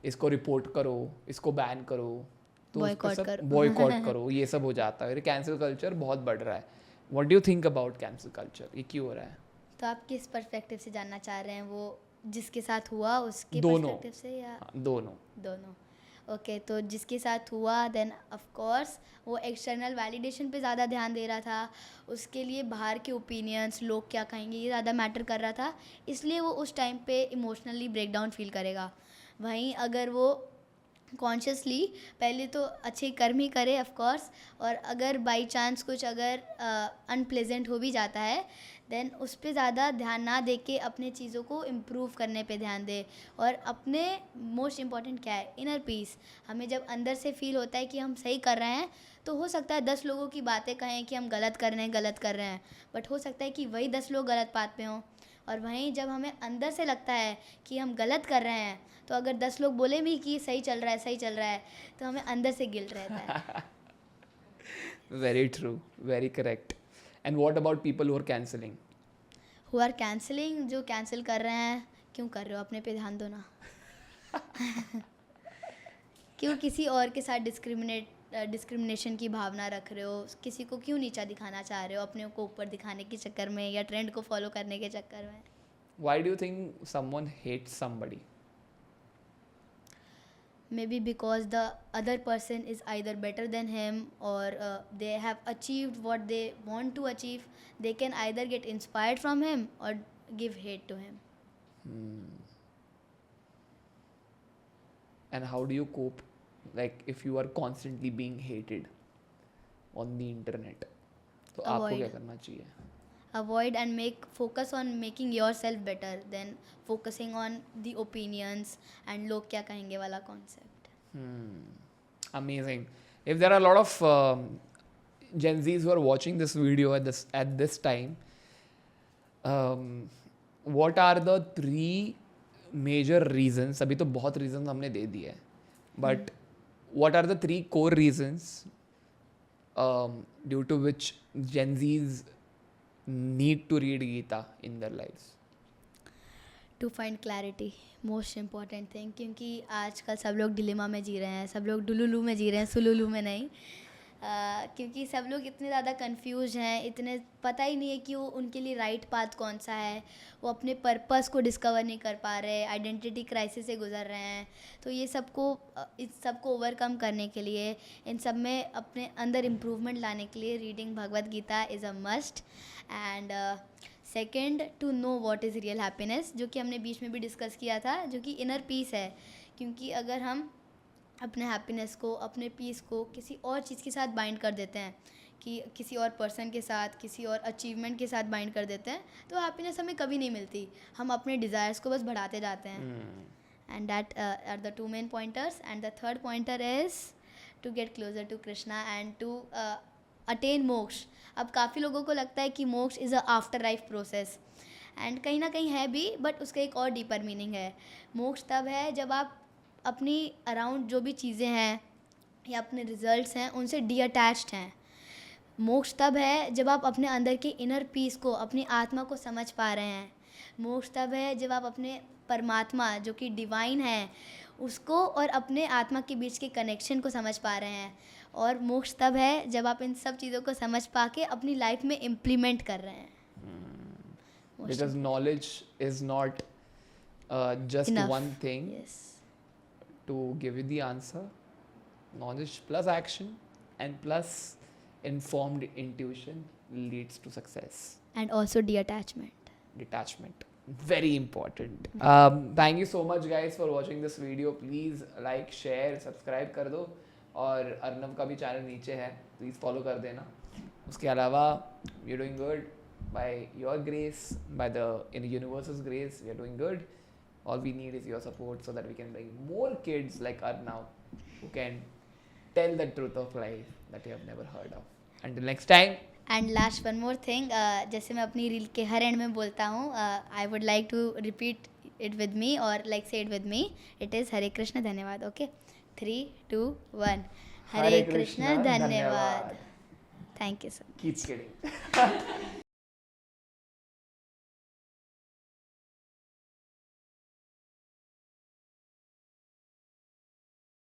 इसको रिपोर्ट करो, इसको बैन करो, तो Boycott करो। बॉयकॉट करो, ये सब हो जाता है। कैंसिल कल्चर बहुत बढ़ रहा है। What do you think about cancel culture? ये क्यों हो रहा है? तो आप किस पर्सपेक्टिव से जानना चाह रहे हैं, वो जिसके साथ हुआ उसके दोनों। पर्सपेक्टिव से या हाँ, दोनों। दोनों? ओके, तो जिसके साथ हुआ देन ऑफ कोर्स वो एक्सटर्नल वैलिडेशन पे ज़्यादा ध्यान दे रहा था, उसके लिए बाहर के ओपिनियंस, लोग क्या कहेंगे, ये ज़्यादा मैटर कर रहा था, इसलिए वो उस टाइम पे इमोशनली ब्रेकडाउन फील करेगा। वहीं अगर वो कॉन्शियसली पहले तो अच्छे कर्म ही करे ऑफ कोर्स, और अगर बाई चांस कुछ अगर अनप्लेजेंट हो भी जाता है देन उस पर ज़्यादा ध्यान ना दे के अपने चीज़ों को इम्प्रूव करने पे ध्यान दे। और अपने मोस्ट इम्पॉर्टेंट क्या है, इनर पीस। हमें जब अंदर से फील होता है कि हम सही कर रहे हैं, तो हो सकता है 10 लोगों की बातें कहें कि हम गलत कर रहे हैं, बट हो सकता है कि वही 10 लोग गलत बात पे हों। और वहीं जब हमें अंदर से लगता है कि हम गलत कर रहे हैं, तो अगर 10 लोग बोले भी कि सही चल रहा है, तो हमें अंदर से गिल्ट रहता है। Very true, very correct. And what about people who are cancelling? Who are cancelling, जो कैंसिल कर रहे हैं, क्यों कर रहे हो? अपने पे ध्यान दो ना। क्यों किसी और के साथ डिस्क्रिमिनेशन की भावना रख रहे हो? किसी को क्यों नीचा दिखाना चाह रहे हो अपने को ऊपर दिखाने के चक्कर में, या ट्रेंड को फॉलो करने के चक्कर में? Why do you think someone hates somebody? Maybe because the other person is either better than him, or they have achieved what they want to achieve. They can either get inspired from him or give hate to him. And how do you cope, like if you are constantly being hated on the internet? तो आपको Avoid. क्या करना चाहिए? Avoid and focus on making yourself better than focusing on the opinions and लोग क्या कहेंगे वाला concept. Amazing. If there are a lot of Gen Zs who are watching this video at this time, what are the 3 major reasons? अभी तो बहुत reasons हमने दे दिए, but what are the 3 core reasons due to which Gen Zs need to read Gita in their lives? To find clarity, most important thing. क्योंकि आजकल सब लोग dilemma में जी रहे हैं, सब लोग डुलुलू में जी रहे हैं, सुलुलू में नहीं। क्योंकि सब लोग इतने ज़्यादा कंफ्यूज हैं, इतने पता ही नहीं है कि वो उनके लिए राइट पाथ कौन सा है, वो अपने पर्पस को डिस्कवर नहीं कर पा रहे, आइडेंटिटी क्राइसिस से गुजर रहे हैं। तो ये इस सबको ओवरकम करने के लिए, इन सब में अपने अंदर इम्प्रूवमेंट लाने के लिए reading Bhagavad Gita is a must. And second, to know what is real happiness, जो कि हमने बीच में भी डिस्कस किया था, जो कि इनर पीस है। क्योंकि अगर हम अपने हैप्पीनेस को, अपने पीस को किसी और चीज़ के साथ बाइंड कर देते हैं, कि किसी और पर्सन के साथ, किसी और अचीवमेंट के साथ बाइंड कर देते हैं, तो हैप्पीनेस हमें कभी नहीं मिलती। हम अपने डिज़ायर्स को बस बढ़ाते जाते हैं। And that are the 2 main pointers. And the third pointer is to get closer to Krishna and to attain moksha. अब काफ़ी लोगों को लगता है कि moksha is a afterlife process, and कहीं ना कहीं है भी, बट उसका एक और डीपर मीनिंग है। मोक्ष तब है जब आप अपनी अराउंड जो भी चीज़ें हैं या अपने रिजल्ट्स हैं उनसे डी अटैच्ड हैं। मोक्ष तब है जब आप अपने अंदर के इनर पीस को, अपनी आत्मा को समझ पा रहे हैं। मोक्ष तब है जब आप अपने परमात्मा जो कि डिवाइन है उसको और अपने आत्मा के बीच के कनेक्शन को समझ पा रहे हैं। और मोक्ष तब है जब आप इन सब चीज़ों को समझ पा के अपनी लाइफ में इम्प्लीमेंट कर रहे हैं। Because knowledge is not just Enough. one thing Yes. to give you the answer. Knowledge plus action and plus informed intuition leads to success. And also detachment. Detachment, very important. Thank you so much guys for watching this video. Please like, share, subscribe कर दो, और अर्नव का भी channel नीचे है, please follow कर देना। उसके अलावा we are doing good by your grace, by the universe's grace. We are doing good. All we need is your support so that we can bring more kids like Arnav who can tell the truth of life that you have never heard of. Until next time. And last one more thing, जैसे मैं अपनी reel के her and में बोलता हूँ, I would like to repeat it with me और like say it with me. It is Hare Krishna धन्यवाद. Okay, 3, 2, 1. Hare Krishna धन्यवाद. Thank you sir. Keep kidding.